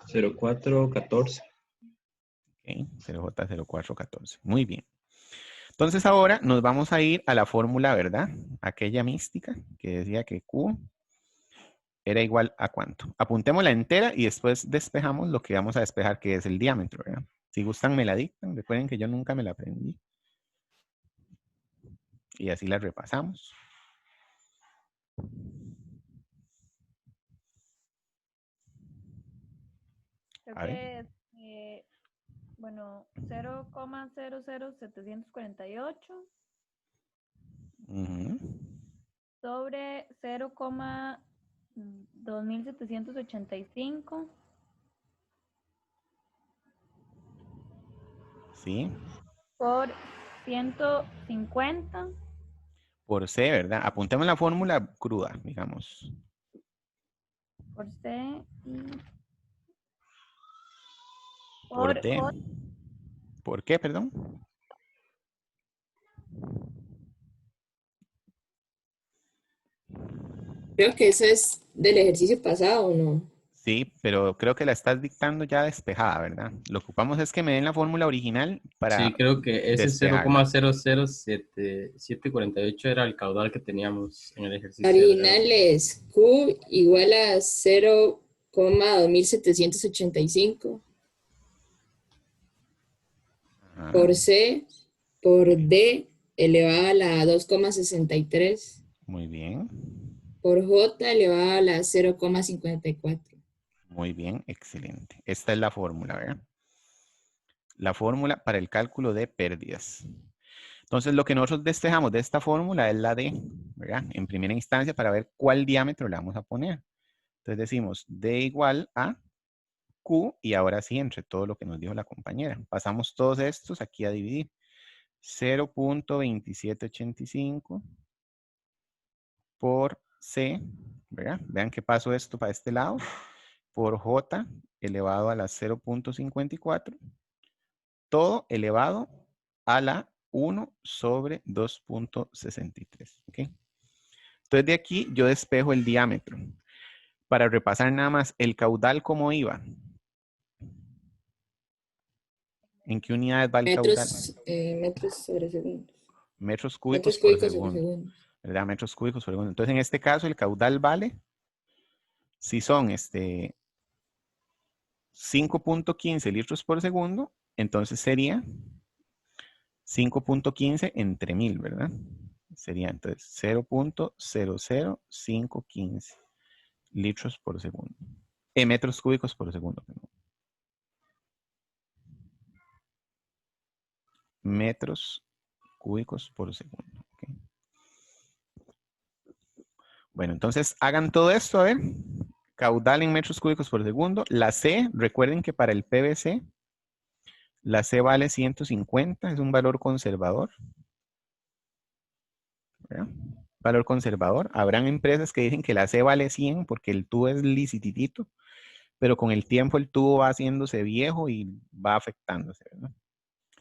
0,414. Okay, 0J0414. Muy bien. Entonces ahora nos vamos a ir a la fórmula, ¿verdad? Aquella mística que decía que Q era igual a ¿cuánto? Apuntémosla entera y después despejamos lo que vamos a despejar, que es el diámetro, ¿verdad? Si gustan me la dictan. Recuerden que yo nunca me la aprendí. Y así la repasamos. Creo A ver. que es, bueno, 0,00748 Ujú. sobre 0,2785 Sí. por 150 Por C, ¿verdad? Apuntemos la fórmula cruda, digamos. por C y Por por D. J. ¿Por qué, perdón? Creo que eso es del ejercicio pasado, ¿o no? Sí, pero creo que la estás dictando ya despejada, ¿verdad? Lo que ocupamos es que me den la fórmula original para Sí, creo que ese despejarla. 0,00748 era el caudal que teníamos en el La ejercicio de original redondo. es Q igual a 0,2785 Ajá. por C por D elevado a la 2,63 Muy bien. por J elevado a la 0,54. Muy bien, excelente. Esta es la fórmula, ¿verdad? La fórmula para el cálculo de pérdidas. Entonces, lo que nosotros despejamos de esta fórmula es la D, ¿verdad? En primera instancia, para ver cuál diámetro le vamos a poner. Entonces decimos D igual a Q, y ahora sí, entre todo lo que nos dijo la compañera. Pasamos todos estos aquí a dividir. 0,2785 por C, ¿verdad? Vean que paso esto para este lado, por J elevado a la 0,54, todo elevado a la 1 sobre 2,63, ¿ok? Entonces de aquí yo despejo el diámetro. Para repasar nada más, el caudal, ¿cómo iba? ¿En qué unidades va el caudal? Metros sobre segundos. Metros Metros cúbicos por cúbicos sobre segundo. segundo. ¿Verdad? Metros cúbicos por segundo. Entonces, en este caso, el caudal vale, si son 5.15 litros por segundo, entonces sería 5.15 entre 1000, ¿verdad? Sería entonces 0.00515 litros por segundo. Metros cúbicos por segundo. Perdón. Metros cúbicos por segundo. ¿Ok? Bueno, entonces hagan todo esto, a ver. Caudal en metros cúbicos por segundo. La C, recuerden que para el PVC, la C vale 150, es un valor conservador. ¿Verdad? Valor conservador. Habrán empresas que dicen que la C vale 100 porque el tubo es lisititito, pero con el tiempo el tubo va haciéndose viejo y va afectándose, ¿verdad?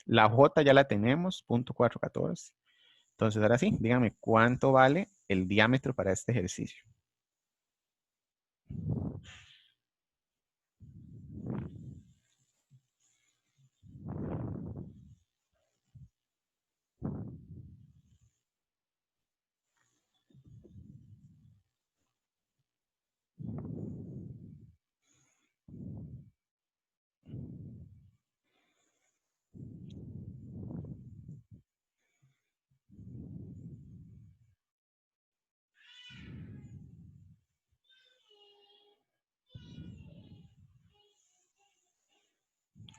La J ya la tenemos, 0.414. Entonces, ahora sí, díganme, ¿cuánto vale el diámetro para este ejercicio?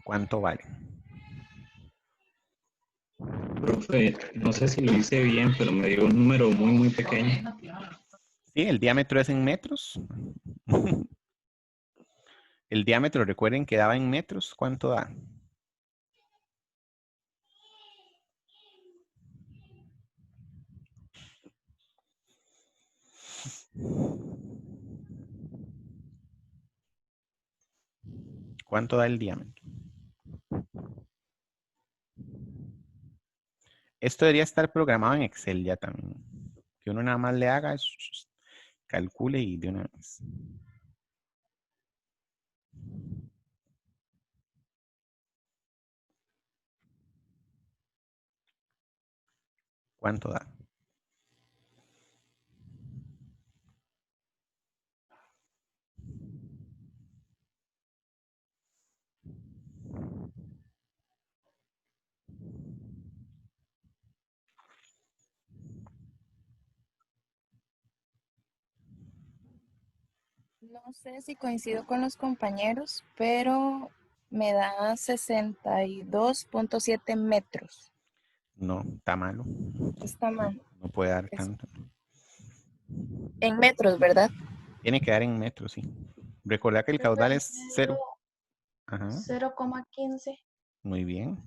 ¿Cuánto vale? Profe, no sé si lo hice bien, pero me dio un número muy, muy pequeño. Sí, el diámetro es en metros. El diámetro, recuerden que daba en metros. ¿Cuánto da? ¿Cuánto da el diámetro? Esto debería estar programado en Excel ya también. Que uno nada más le haga, calcule y de una vez. ¿Cuánto da? No sé si coincido con los compañeros, pero me da 62.7 metros. No, está malo. Está mal. No puede dar Es- tanto. En metros, ¿verdad? Tiene que dar en metros, sí. Recordad que el caudal es 0. Ajá, 0,15. muy bien.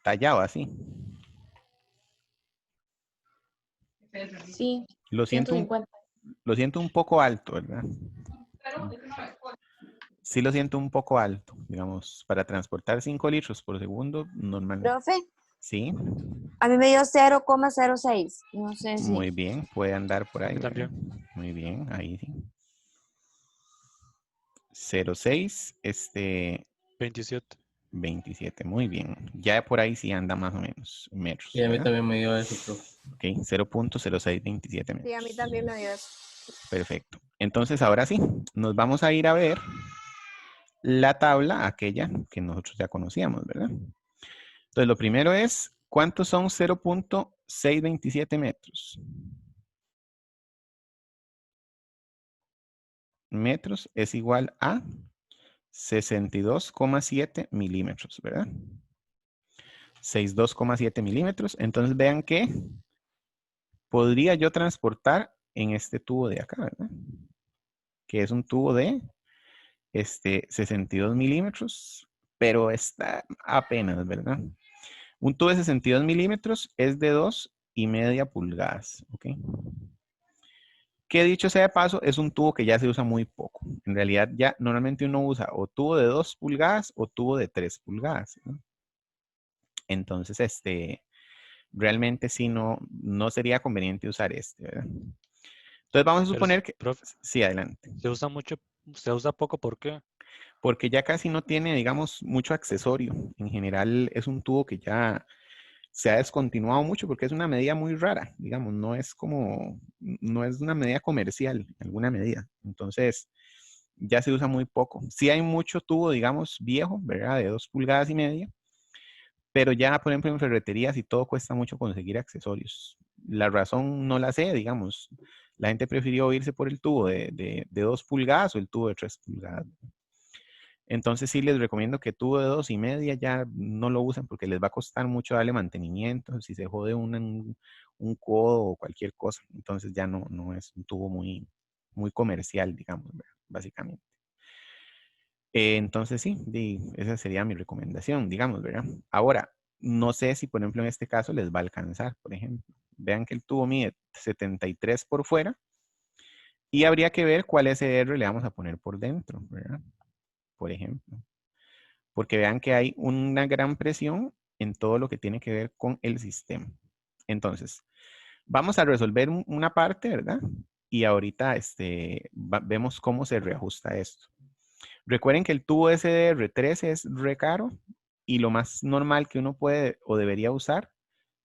Tallado así. Sí, Lo siento, 150. lo siento un poco alto, ¿verdad? Sí lo siento un poco alto, digamos, para transportar 5 litros por segundo, normalmente. Profe, Sí, a mí me dio 0,06. No sé si. muy bien, puede andar por A ahí, mí ¿verdad? también. Muy bien, ahí sí. 0,6, 27. 27, muy bien. Ya por ahí sí anda más o menos en metros, Y a mí ¿verdad? también me dio eso, profe. Ok, 0.0627 Sí, a mí metros. también me dio eso. Perfecto. Entonces, ahora sí, nos vamos a ir a ver la tabla, aquella que nosotros ya conocíamos, ¿verdad? Entonces, lo primero es, ¿cuántos son 0.627 metros? Metros es igual a 62,7 milímetros, ¿verdad? 62,7 milímetros. Entonces, vean que podría yo transportar en este tubo de acá, ¿verdad? Que es un tubo de 62 milímetros, pero está apenas, ¿verdad? Un tubo de 62 milímetros es de 2,5 pulgadas, ¿ok? Que dicho sea de paso, es un tubo que ya se usa muy poco. En realidad ya normalmente uno usa o tubo de 2 pulgadas o tubo de 3 pulgadas, ¿no? Entonces, realmente sí no sería conveniente usar ¿verdad? Entonces vamos a Pero, suponer que, profe, sí, adelante. se usa poco, ¿por qué? Porque ya casi no tiene, digamos, mucho accesorio. En general es un tubo que ya se ha descontinuado mucho porque es una medida muy rara, digamos, no es una medida comercial, en alguna medida. Entonces, ya se usa muy poco. Sí hay mucho tubo, digamos, viejo, ¿verdad? De 2,5 pulgadas, pero ya, por ejemplo, en ferreterías y todo cuesta mucho conseguir accesorios. La razón no la sé, digamos. La gente prefirió irse por el tubo de 2 pulgadas o el tubo de 3 pulgadas. Entonces sí les recomiendo que tubo de 2,5 ya no lo usen porque les va a costar mucho darle mantenimiento. Si se jode un codo o cualquier cosa, entonces ya no es un tubo muy comercial, digamos, ¿verdad? Básicamente. Entonces sí, esa sería mi recomendación, digamos, ¿verdad? Ahora, no sé si por ejemplo en este caso les va a alcanzar, por ejemplo. Vean que el tubo mide 73 por fuera y habría que ver cuál SR le vamos a poner por dentro, ¿verdad? Por ejemplo. Porque vean que hay una gran presión en todo lo que tiene que ver con el sistema. Entonces, vamos a resolver una parte, ¿verdad? Y ahorita vemos cómo se reajusta esto. Recuerden que el tubo SDR3 es re caro y lo más normal que uno puede o debería usar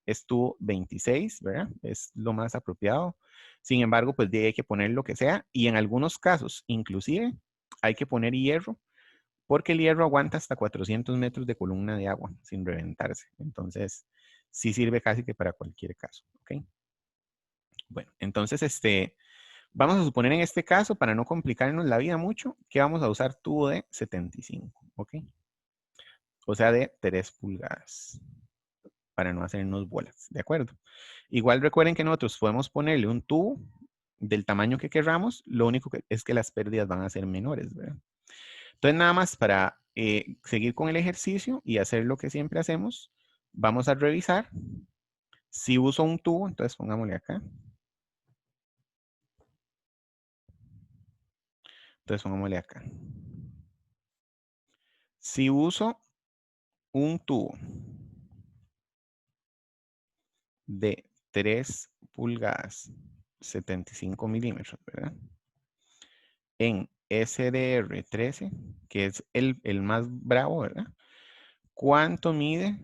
es tubo 26, ¿verdad? Es lo más apropiado. Sin embargo, pues hay que poner lo que sea y en algunos casos, inclusive, hay que poner hierro porque el hierro aguanta hasta 400 metros de columna de agua sin reventarse. Entonces, sí sirve casi que para cualquier caso, ¿ok? Bueno, entonces, vamos a suponer en este caso, para no complicarnos la vida mucho, que vamos a usar tubo de 75, ¿ok? O sea, de 3 pulgadas, para no hacernos bolas, ¿de acuerdo? Igual recuerden que nosotros podemos ponerle un tubo del tamaño que queramos, lo único que es que las pérdidas van a ser menores, ¿verdad? Entonces, nada más para seguir con el ejercicio y hacer lo que siempre hacemos, vamos a revisar. Si uso un tubo, entonces pongámosle acá. Entonces pongámosle acá. Si uso un tubo de 3 pulgadas, 75 milímetros, ¿verdad? En SDR13, que es el más bravo, ¿verdad? ¿Cuánto mide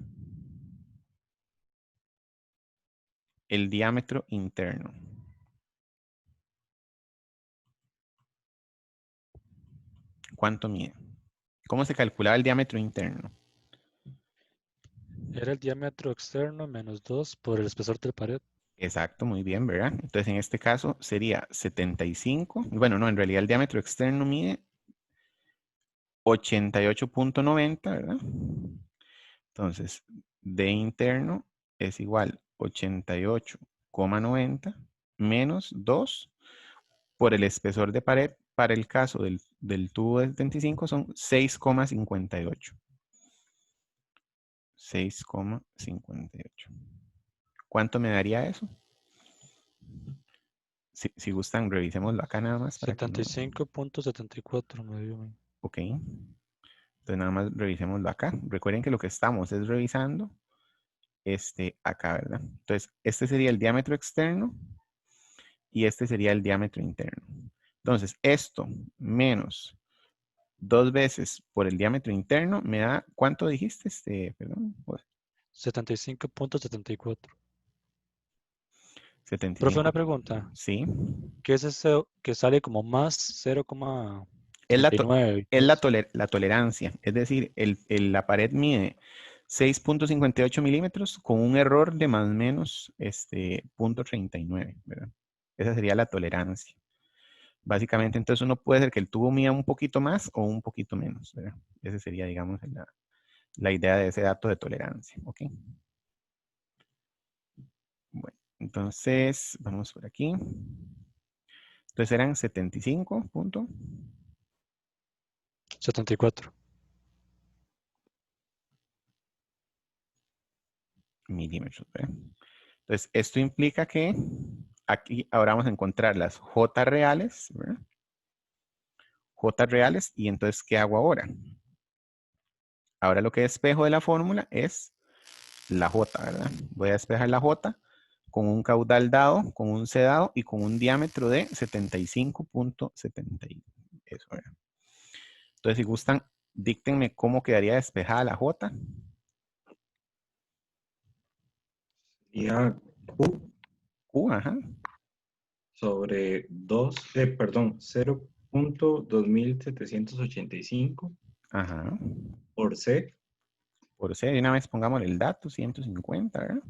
el diámetro interno? ¿Cuánto mide? ¿Cómo se calculaba el diámetro interno? Era el diámetro externo menos 2 por el espesor de la pared. Exacto, muy bien, ¿verdad? Entonces, en este caso sería 75. Bueno, no, en realidad el diámetro externo mide 88.90, ¿verdad? Entonces, D interno es igual 88,90 menos 2 por el espesor de pared. Para el caso del tubo de 75 son 6,58. 6,58. ¿Cuánto me daría eso? Si gustan, revisémoslo acá nada más. Para que no... 75.74 me dio. Ok. Entonces nada más revisémoslo acá. Recuerden que lo que estamos es revisando acá, ¿verdad? Entonces, este sería el diámetro externo y este sería el diámetro interno. Entonces, esto menos 2 veces por el diámetro interno me da, ¿cuánto dijiste? Perdón. 75.74. 75. Profe, una pregunta. Sí. ¿Qué es ese que sale como más Es 0,39? la tolerancia. Es decir, la pared mide 6.58 milímetros con un error de más o menos 0.39, ¿verdad? Esa sería la tolerancia. Básicamente, entonces uno puede ser que el tubo mida un poquito más o un poquito menos, ¿verdad? Esa sería, digamos, la idea de ese dato de tolerancia, ¿ok? Bueno, entonces, vamos por aquí. Entonces eran 74 milímetros, ¿verdad? Entonces, esto implica que aquí ahora vamos a encontrar las J reales, ¿verdad? J reales, y entonces, ¿qué hago ahora? Ahora lo que despejo de la fórmula es la J, ¿verdad? Voy a despejar la J con un caudal dado, con un C dado y con un diámetro de 75.70. Eso, ¿verdad? Entonces, si gustan, díctenme cómo quedaría despejada la J. Sería Q Q, ajá. sobre 0.2785 Ajá. por C Por C, de una vez pongámosle el dato, 150, ¿verdad?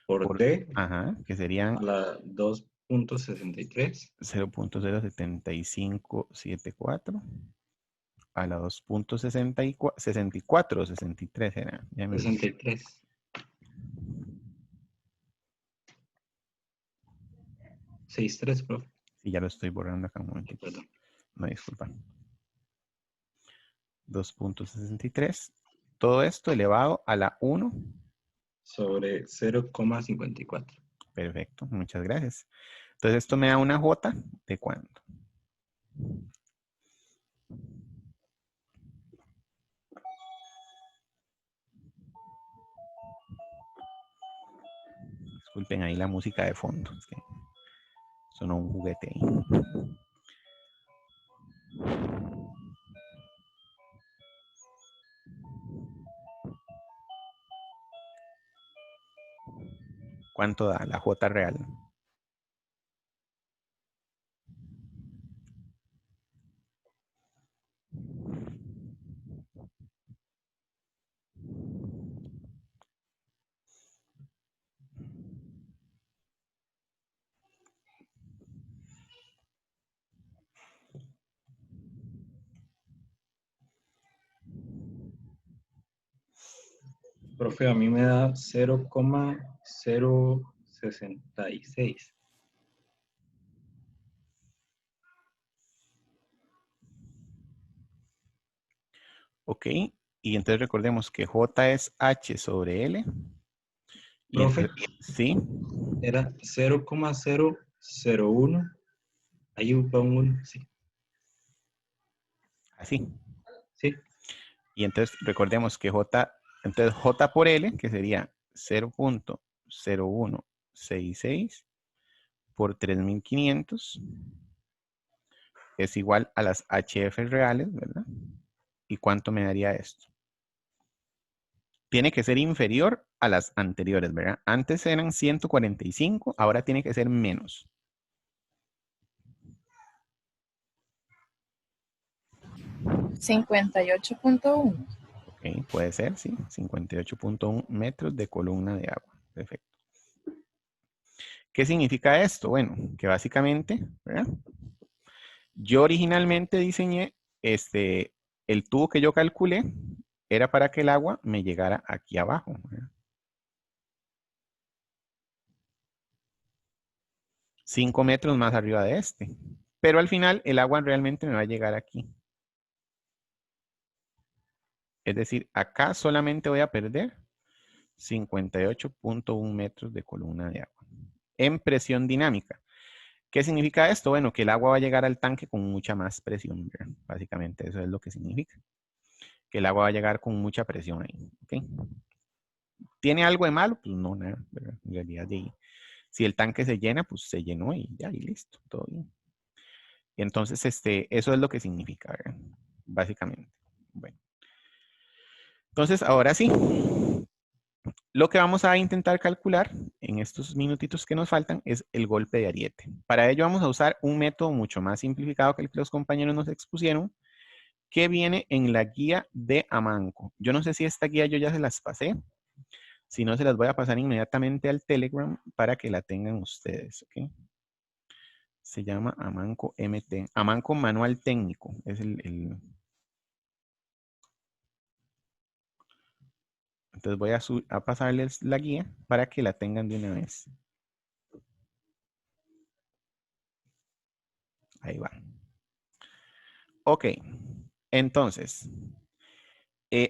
por D Ajá, que serían a la 2.63 0.07574 a la 2.64 o 63 era. Ya me olvidé. 63. Profe. Sí, ya lo estoy borrando acá un momentito. Perdón. No, disculpa. 2.63. Todo esto elevado a la 1 sobre 0,54. Perfecto, muchas gracias. Entonces esto me da una J de ¿cuánto? Disculpen ahí la música de fondo. Es que sonó un juguete ahí. ¿Cuánto da la J real? Profe, a mí me da 0,066. Ok, y entonces recordemos que J es H sobre L. Y Profe, entonces, ¿sí? era 0,001. Ahí va un sí. Así. Sí. Y entonces recordemos que J por L, que sería 0.0166 por 3500, es igual a las HF reales, ¿verdad? ¿Y cuánto me daría esto? Tiene que ser inferior a las anteriores, ¿verdad? Antes eran 145, ahora tiene que ser menos. $58.1. Ok, puede ser, sí. 58.1 metros de columna de agua. Perfecto. ¿Qué significa esto? Bueno, que básicamente, ¿verdad? Yo originalmente diseñé el tubo que yo calculé era para que el agua me llegara aquí abajo, ¿verdad? 5 metros más arriba de este. Pero al final el agua realmente me va a llegar aquí. Es decir, acá solamente voy a perder 58.1 metros de columna de agua. En presión dinámica. ¿Qué significa esto? Bueno, que el agua va a llegar al tanque con mucha más presión, ¿verdad? Básicamente eso es lo que significa. Que el agua va a llegar con mucha presión ahí. ¿Okay? ¿Tiene algo de malo? Pues no, nada, ¿verdad? En realidad, si el tanque se llena, pues se llenó y ya, y listo, todo bien. Y entonces, eso es lo que significa, ¿verdad? Básicamente. Bueno. Entonces, ahora sí. Lo que vamos a intentar calcular en estos minutitos que nos faltan es el golpe de ariete. Para ello vamos a usar un método mucho más simplificado que el que los compañeros nos expusieron, que viene en la guía de Amanco. Yo no sé si esta guía yo ya se las pasé. Si no, se las voy a pasar inmediatamente al Telegram para que la tengan ustedes. ¿Okay? Se llama Amanco MT. Amanco Manual Técnico. Es Entonces voy a pasarles la guía para que la tengan de una vez. Ahí va. Ok. Entonces,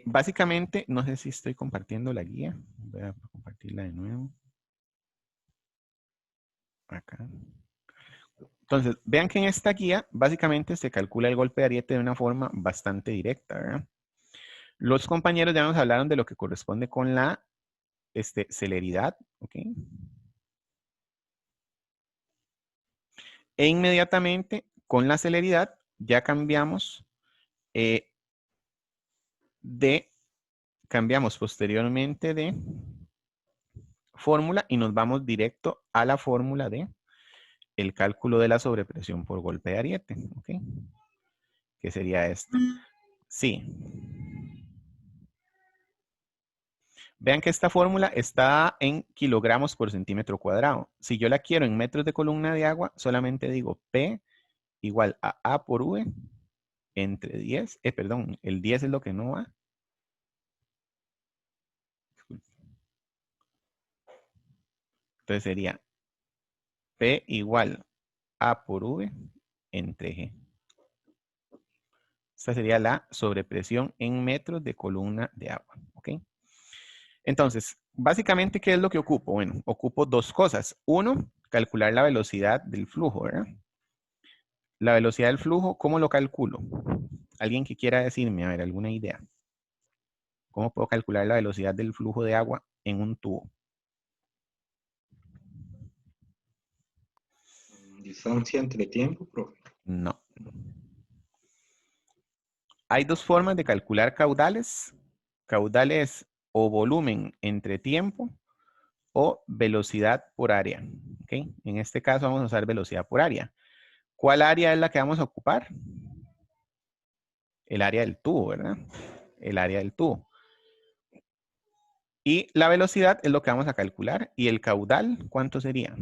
básicamente, no sé si estoy compartiendo la guía. Voy a compartirla de nuevo. Acá. Entonces, vean que en esta guía, básicamente se calcula el golpe de ariete de una forma bastante directa, ¿verdad? Los compañeros ya nos hablaron de lo que corresponde con la celeridad, ¿ok? E inmediatamente, con la celeridad, ya cambiamos cambiamos posteriormente de fórmula y nos vamos directo a la fórmula de el cálculo de la sobrepresión por golpe de ariete, ¿ok? Que sería esta. Sí. Vean que esta fórmula está en kilogramos por centímetro cuadrado. Si yo la quiero en metros de columna de agua, solamente digo P igual a A por V entre 10. Perdón, el 10 es lo que no va. Entonces sería P igual A por V entre G. Esta sería la sobrepresión en metros de columna de agua. ¿Ok? Entonces, básicamente, ¿qué es lo que ocupo? Bueno, ocupo dos cosas. Uno, calcular la velocidad del flujo, ¿verdad? La velocidad del flujo, ¿cómo lo calculo? Alguien que quiera decirme, a ver, alguna idea. ¿Cómo puedo calcular la velocidad del flujo de agua en un tubo? ¿Distancia entre tiempo, profe? No. Hay dos formas de calcular caudales. Caudales o volumen entre tiempo o velocidad por área. ¿Okay? En este caso vamos a usar velocidad por área. ¿Cuál área es la que vamos a ocupar? El área del tubo, ¿verdad? El área del tubo. Y la velocidad es lo que vamos a calcular. ¿Y el caudal cuánto sería?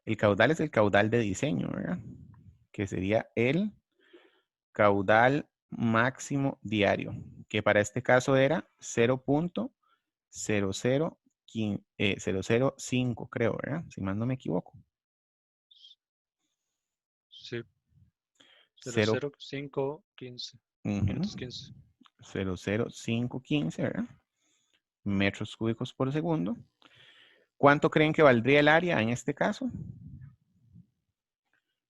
El caudal es el caudal de diseño, ¿verdad? Que sería el caudal máximo diario, que para este caso era 0.005, creo, ¿verdad? Si más no me equivoco. Sí. 00515. 515. 0.0515, ¿verdad? Metros cúbicos por segundo. ¿Cuánto creen que valdría el área en este caso?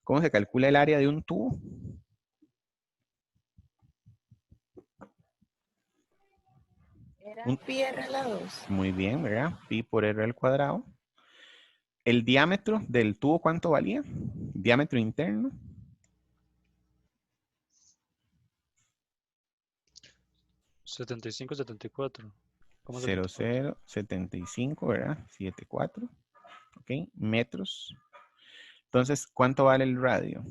¿Cómo se calcula el área de un tubo? Era pi r a la 2. Muy bien, ¿verdad? Pi por r al cuadrado. ¿El diámetro del tubo cuánto valía? ¿Diámetro interno? 75, 74. 0,075, ¿verdad? 74. Ok, metros. Entonces, ¿cuánto vale el radio?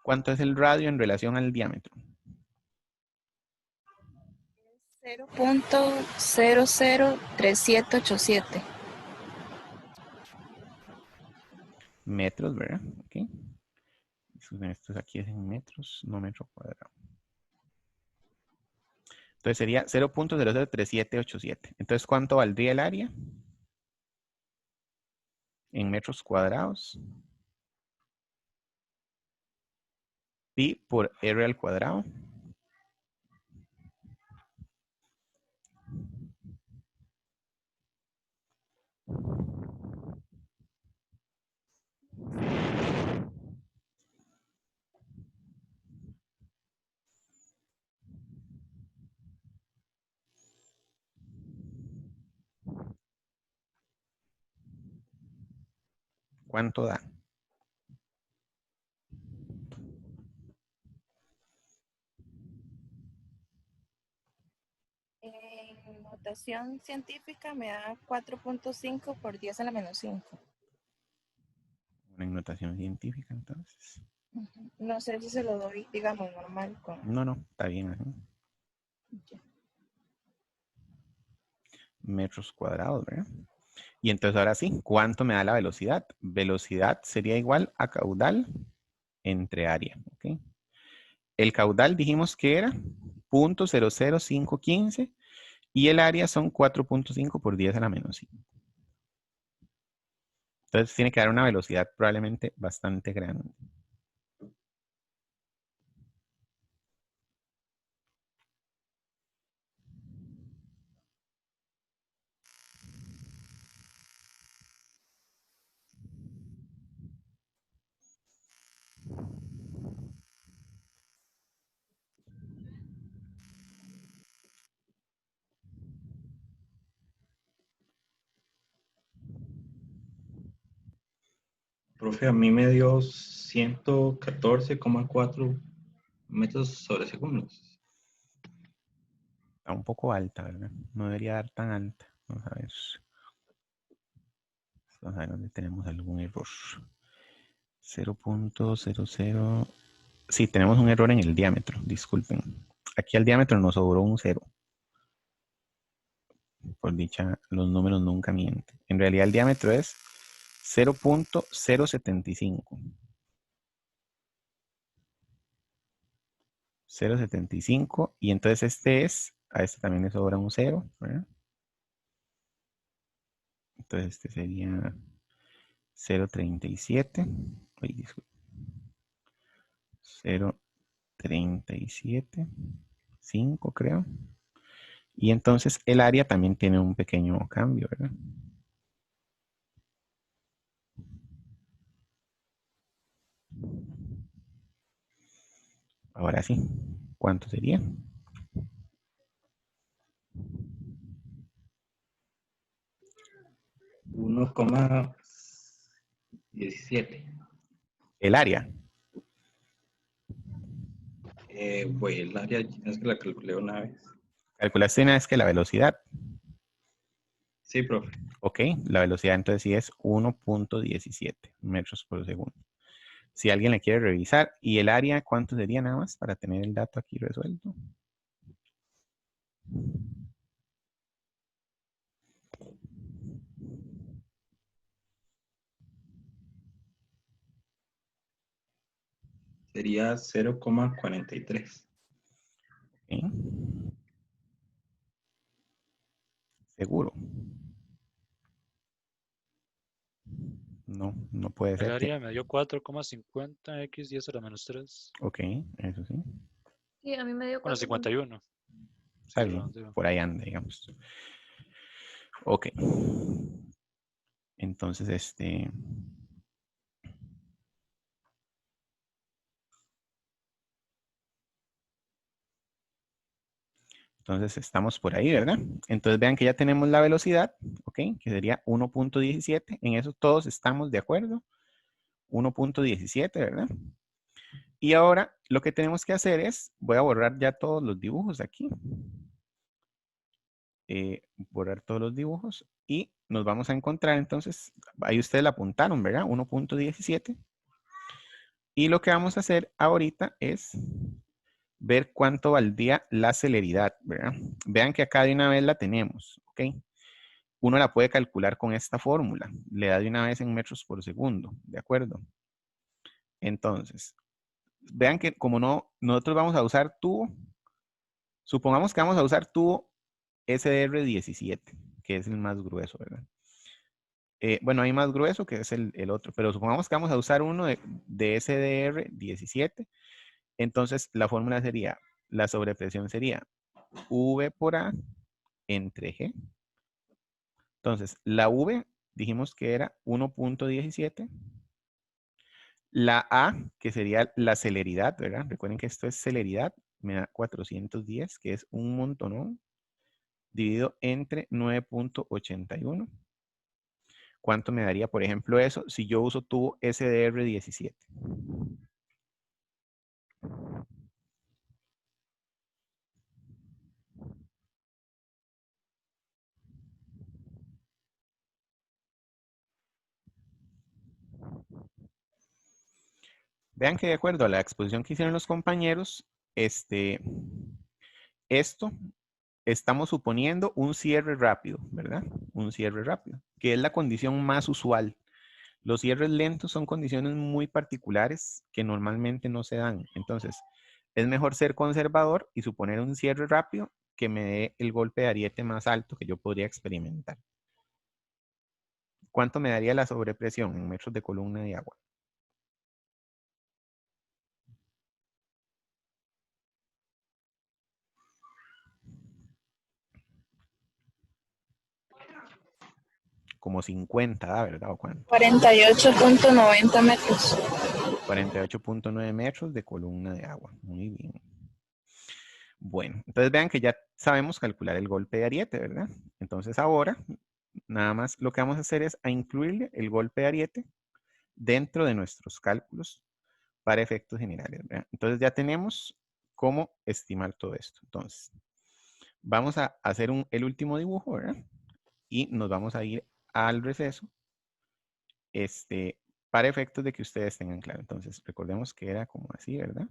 ¿Cuánto es el radio en relación al diámetro? 0.003787. Metros, ¿verdad? Ok. Esto aquí es en metros, no metro cuadrado. Entonces sería 0.003787. Entonces, ¿cuánto valdría el área? En metros cuadrados. Pi por R al cuadrado. ¿Cuánto da? En notación científica me da 4.5 por 10 a la menos 5. En notación científica, entonces. No sé si se lo doy, digamos, normal. No, está bien. Así. Metros cuadrados, ¿verdad? Y entonces ahora sí, ¿cuánto me da la velocidad? Velocidad sería igual a caudal entre área, ¿ok? El caudal dijimos que era 0.00515 y el área son 4.5 por 10 a la menos 5. Entonces tiene que dar una velocidad probablemente bastante grande. Profe, a mí me dio 114,4 metros sobre segundos. Está un poco alta, ¿verdad? No debería dar tan alta. Vamos a ver. Vamos a ver dónde tenemos algún error. 0.00. Sí, tenemos un error en el diámetro. Disculpen. Aquí al diámetro nos sobró un 0. Por dicha, los números nunca mienten. En realidad el diámetro es 0.075. 0.75 y entonces a este también le sobra un 0, ¿verdad? Entonces este sería 0.37. Ay, disculpe. 0.37. 5 creo. Y entonces el área también tiene un pequeño cambio, ¿verdad? Ahora sí, ¿cuánto sería? 1,17. El área. Pues el área es que la calculé una vez. Calculaste una vez que la velocidad. Sí, profe. Ok, la velocidad entonces sí es 1.17 metros por segundo. Si alguien le quiere revisar. ¿Y el área cuánto sería nada más para tener el dato aquí resuelto? Sería 0,43. Okay. ¿Seguro? No, no puede El ser. área me dio 4,50 x 10 a la menos 3. Ok, eso sí. Sí, a mí me dio Bueno, 51. Está bien, por ahí anda, digamos. Ok. Entonces, Entonces estamos por ahí, ¿verdad? Entonces vean que ya tenemos la velocidad, ¿ok? Que sería 1.17. En eso todos estamos de acuerdo. 1.17, ¿verdad? Y ahora lo que tenemos que hacer es, voy a borrar ya todos los dibujos aquí. Borrar todos los dibujos y nos vamos a encontrar entonces, ahí ustedes la apuntaron, ¿verdad? 1.17. Y lo que vamos a hacer ahorita es ver cuánto valdría la celeridad, ¿verdad? Vean que acá de una vez la tenemos, ¿ok? Uno la puede calcular con esta fórmula. Le da de una vez en metros por segundo, ¿de acuerdo? Entonces, vean que como nosotros vamos a usar tubo, supongamos que vamos a usar tubo SDR17, que es el más grueso, ¿verdad? Bueno, hay más grueso que es el otro, pero supongamos que vamos a usar uno de SDR17. Entonces, la fórmula sería, la sobrepresión sería V por A entre G. Entonces, la V dijimos que era 1.17. La A, que sería la celeridad, ¿verdad? Recuerden que esto es celeridad, me da 410, que es un montón, ¿no? Dividido entre 9.81. ¿Cuánto me daría, por ejemplo, eso si yo uso tubo SDR17? Vean que de acuerdo a la exposición que hicieron los compañeros, esto estamos suponiendo un cierre rápido, ¿verdad? Un cierre rápido, que es la condición más usual. Los cierres lentos son condiciones muy particulares que normalmente no se dan. Entonces, es mejor ser conservador y suponer un cierre rápido que me dé el golpe de ariete más alto que yo podría experimentar. ¿Cuánto me daría la sobrepresión en metros de columna de agua? Como 50, ¿verdad? ¿O cuánto? 48.90 metros. 48.9 metros de columna de agua. Muy bien. Bueno, entonces vean que ya sabemos calcular el golpe de ariete, ¿verdad? Entonces ahora, nada más lo que vamos a hacer es a incluirle el golpe de ariete dentro de nuestros cálculos para efectos generales, ¿verdad? Entonces ya tenemos cómo estimar todo esto. Entonces, vamos a hacer el último dibujo, ¿verdad? Y nos vamos a ir al receso, para efectos de que ustedes tengan claro. Entonces, recordemos que era como así, ¿verdad?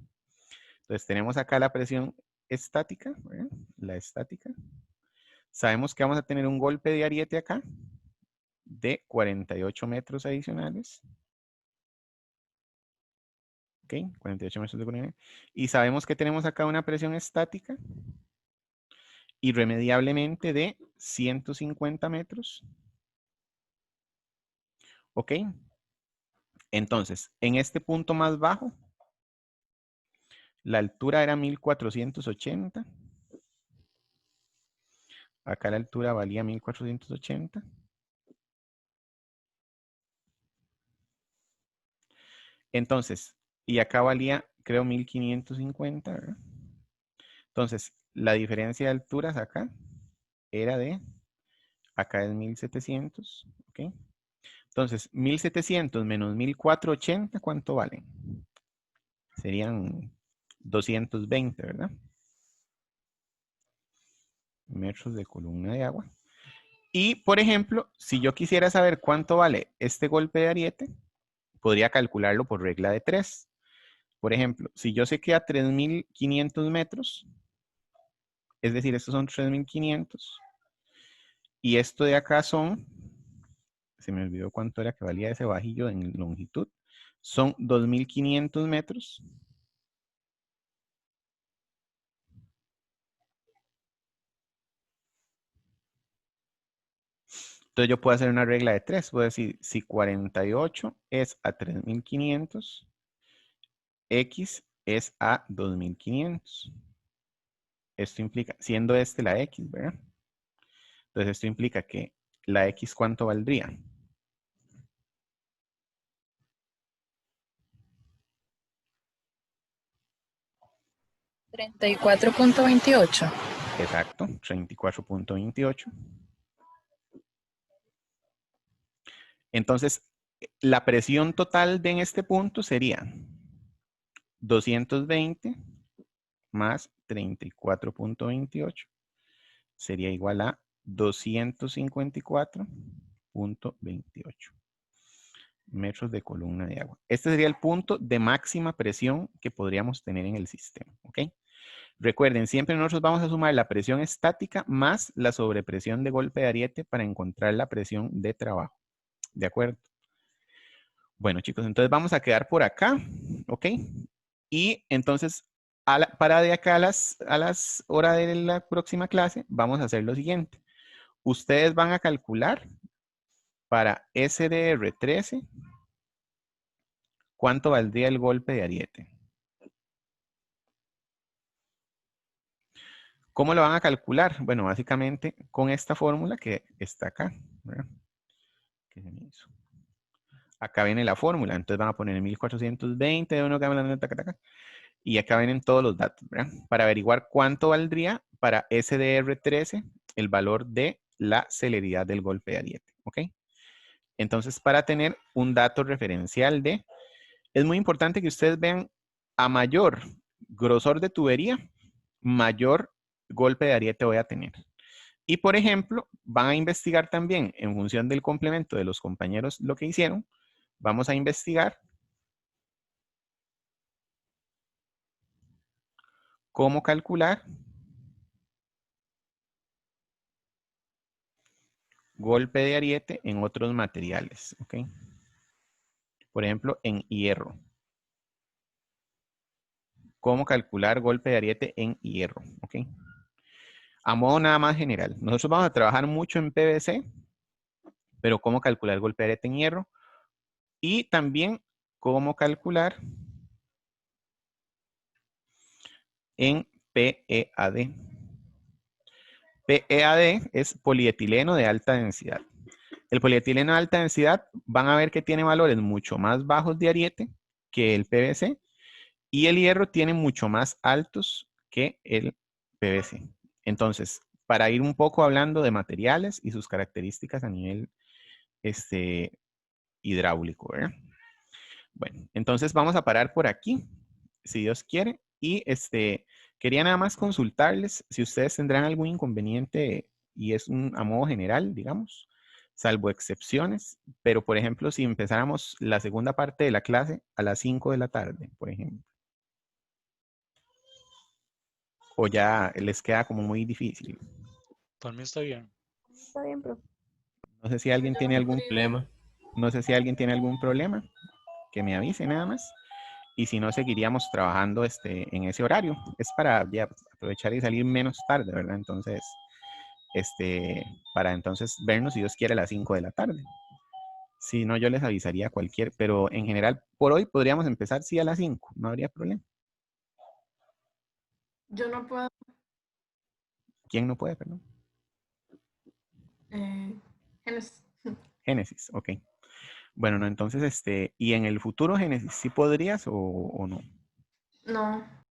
Entonces, tenemos acá la presión estática, ¿verdad? La estática. Sabemos que vamos a tener un golpe de ariete acá de 48 metros adicionales. ¿Ok? 48 metros de columna. Y sabemos que tenemos acá una presión estática irremediablemente de 150 metros. ¿Ok? Entonces, en este punto más bajo, la altura era 1480. Acá la altura valía 1480. Entonces, y acá valía, creo, 1550, ¿verdad? Entonces, la diferencia de alturas acá era acá es 1700, ¿ok? Entonces, 1700 menos 1480, ¿cuánto valen? Serían 220, ¿verdad? Metros de columna de agua. Y, por ejemplo, si yo quisiera saber cuánto vale este golpe de ariete, podría calcularlo por regla de 3. Por ejemplo, si yo sé que a 3500 metros, es decir, estos son 3500, y esto de acá son, se me olvidó cuánto era que valía ese bajillo en longitud, son 2500 metros. Entonces yo puedo hacer una regla de 3. Puedo decir, si 48 es a 3500, X es a 2500. Esto implica, siendo este la X, ¿verdad? Entonces esto implica que la X, ¿cuánto valdría? $34.28. Exacto, 34.28. Entonces, la presión total en este punto sería 220 más 34.28. Sería igual a 254.28. metros de columna de agua. Este sería el punto de máxima presión que podríamos tener en el sistema, ¿ok? Recuerden, siempre nosotros vamos a sumar la presión estática más la sobrepresión de golpe de ariete para encontrar la presión de trabajo. ¿De acuerdo? Bueno, chicos, entonces vamos a quedar por acá, ¿ok? Y entonces, para de acá a las horas de la próxima clase, vamos a hacer lo siguiente. Ustedes van a calcular para SDR 13 cuánto valdría el golpe de ariete. ¿Cómo lo van a calcular? Bueno, básicamente con esta fórmula que está acá, ¿verdad? ¿Qué se me hizo? Acá viene la fórmula, entonces van a poner 1420 de 1 y acá vienen todos los datos, ¿verdad? Para averiguar cuánto valdría para SDR 13 el valor de la celeridad del golpe de ariete, ¿ok? Entonces, para tener un dato referencial es muy importante que ustedes vean a mayor grosor de tubería, mayor golpe de ariete voy a tener. Y, por ejemplo, van a investigar también, en función del complemento de los compañeros, lo que hicieron, vamos a investigar cómo calcular golpe de ariete en otros materiales, ¿ok? Por ejemplo, en hierro. ¿Cómo calcular golpe de ariete en hierro? ¿Ok? A modo nada más general. Nosotros vamos a trabajar mucho en PVC, pero cómo calcular golpe de ariete en hierro. Y también cómo calcular en PEAD. PEAD es polietileno de alta densidad. El polietileno de alta densidad van a ver que tiene valores mucho más bajos de ariete que el PVC y el hierro tiene mucho más altos que el PVC. Entonces, para ir un poco hablando de materiales y sus características a nivel hidráulico, ¿verdad? Bueno, entonces vamos a parar por aquí, si Dios quiere. Y quería nada más consultarles si ustedes tendrán algún inconveniente y es a modo general, digamos, salvo excepciones. Pero, por ejemplo, si empezáramos la segunda parte de la clase a las 5 de la tarde, por ejemplo. O ya les queda como muy difícil. Para mí está bien. Está bien, profe. No sé si alguien tiene algún problema. No sé si alguien tiene algún problema, que me avise nada más. Y si no, seguiríamos trabajando en ese horario. Es para ya aprovechar y salir menos tarde, ¿verdad? Entonces, para entonces vernos, si Dios quiere, a las 5 de la tarde. Si no, yo les avisaría pero en general, por hoy podríamos empezar, sí, a las 5. No habría problema. Yo no puedo. ¿Quién no puede, perdón? Génesis. Génesis, ok. Bueno, no, entonces, ¿y en el futuro, Génesis, sí podrías o no? No.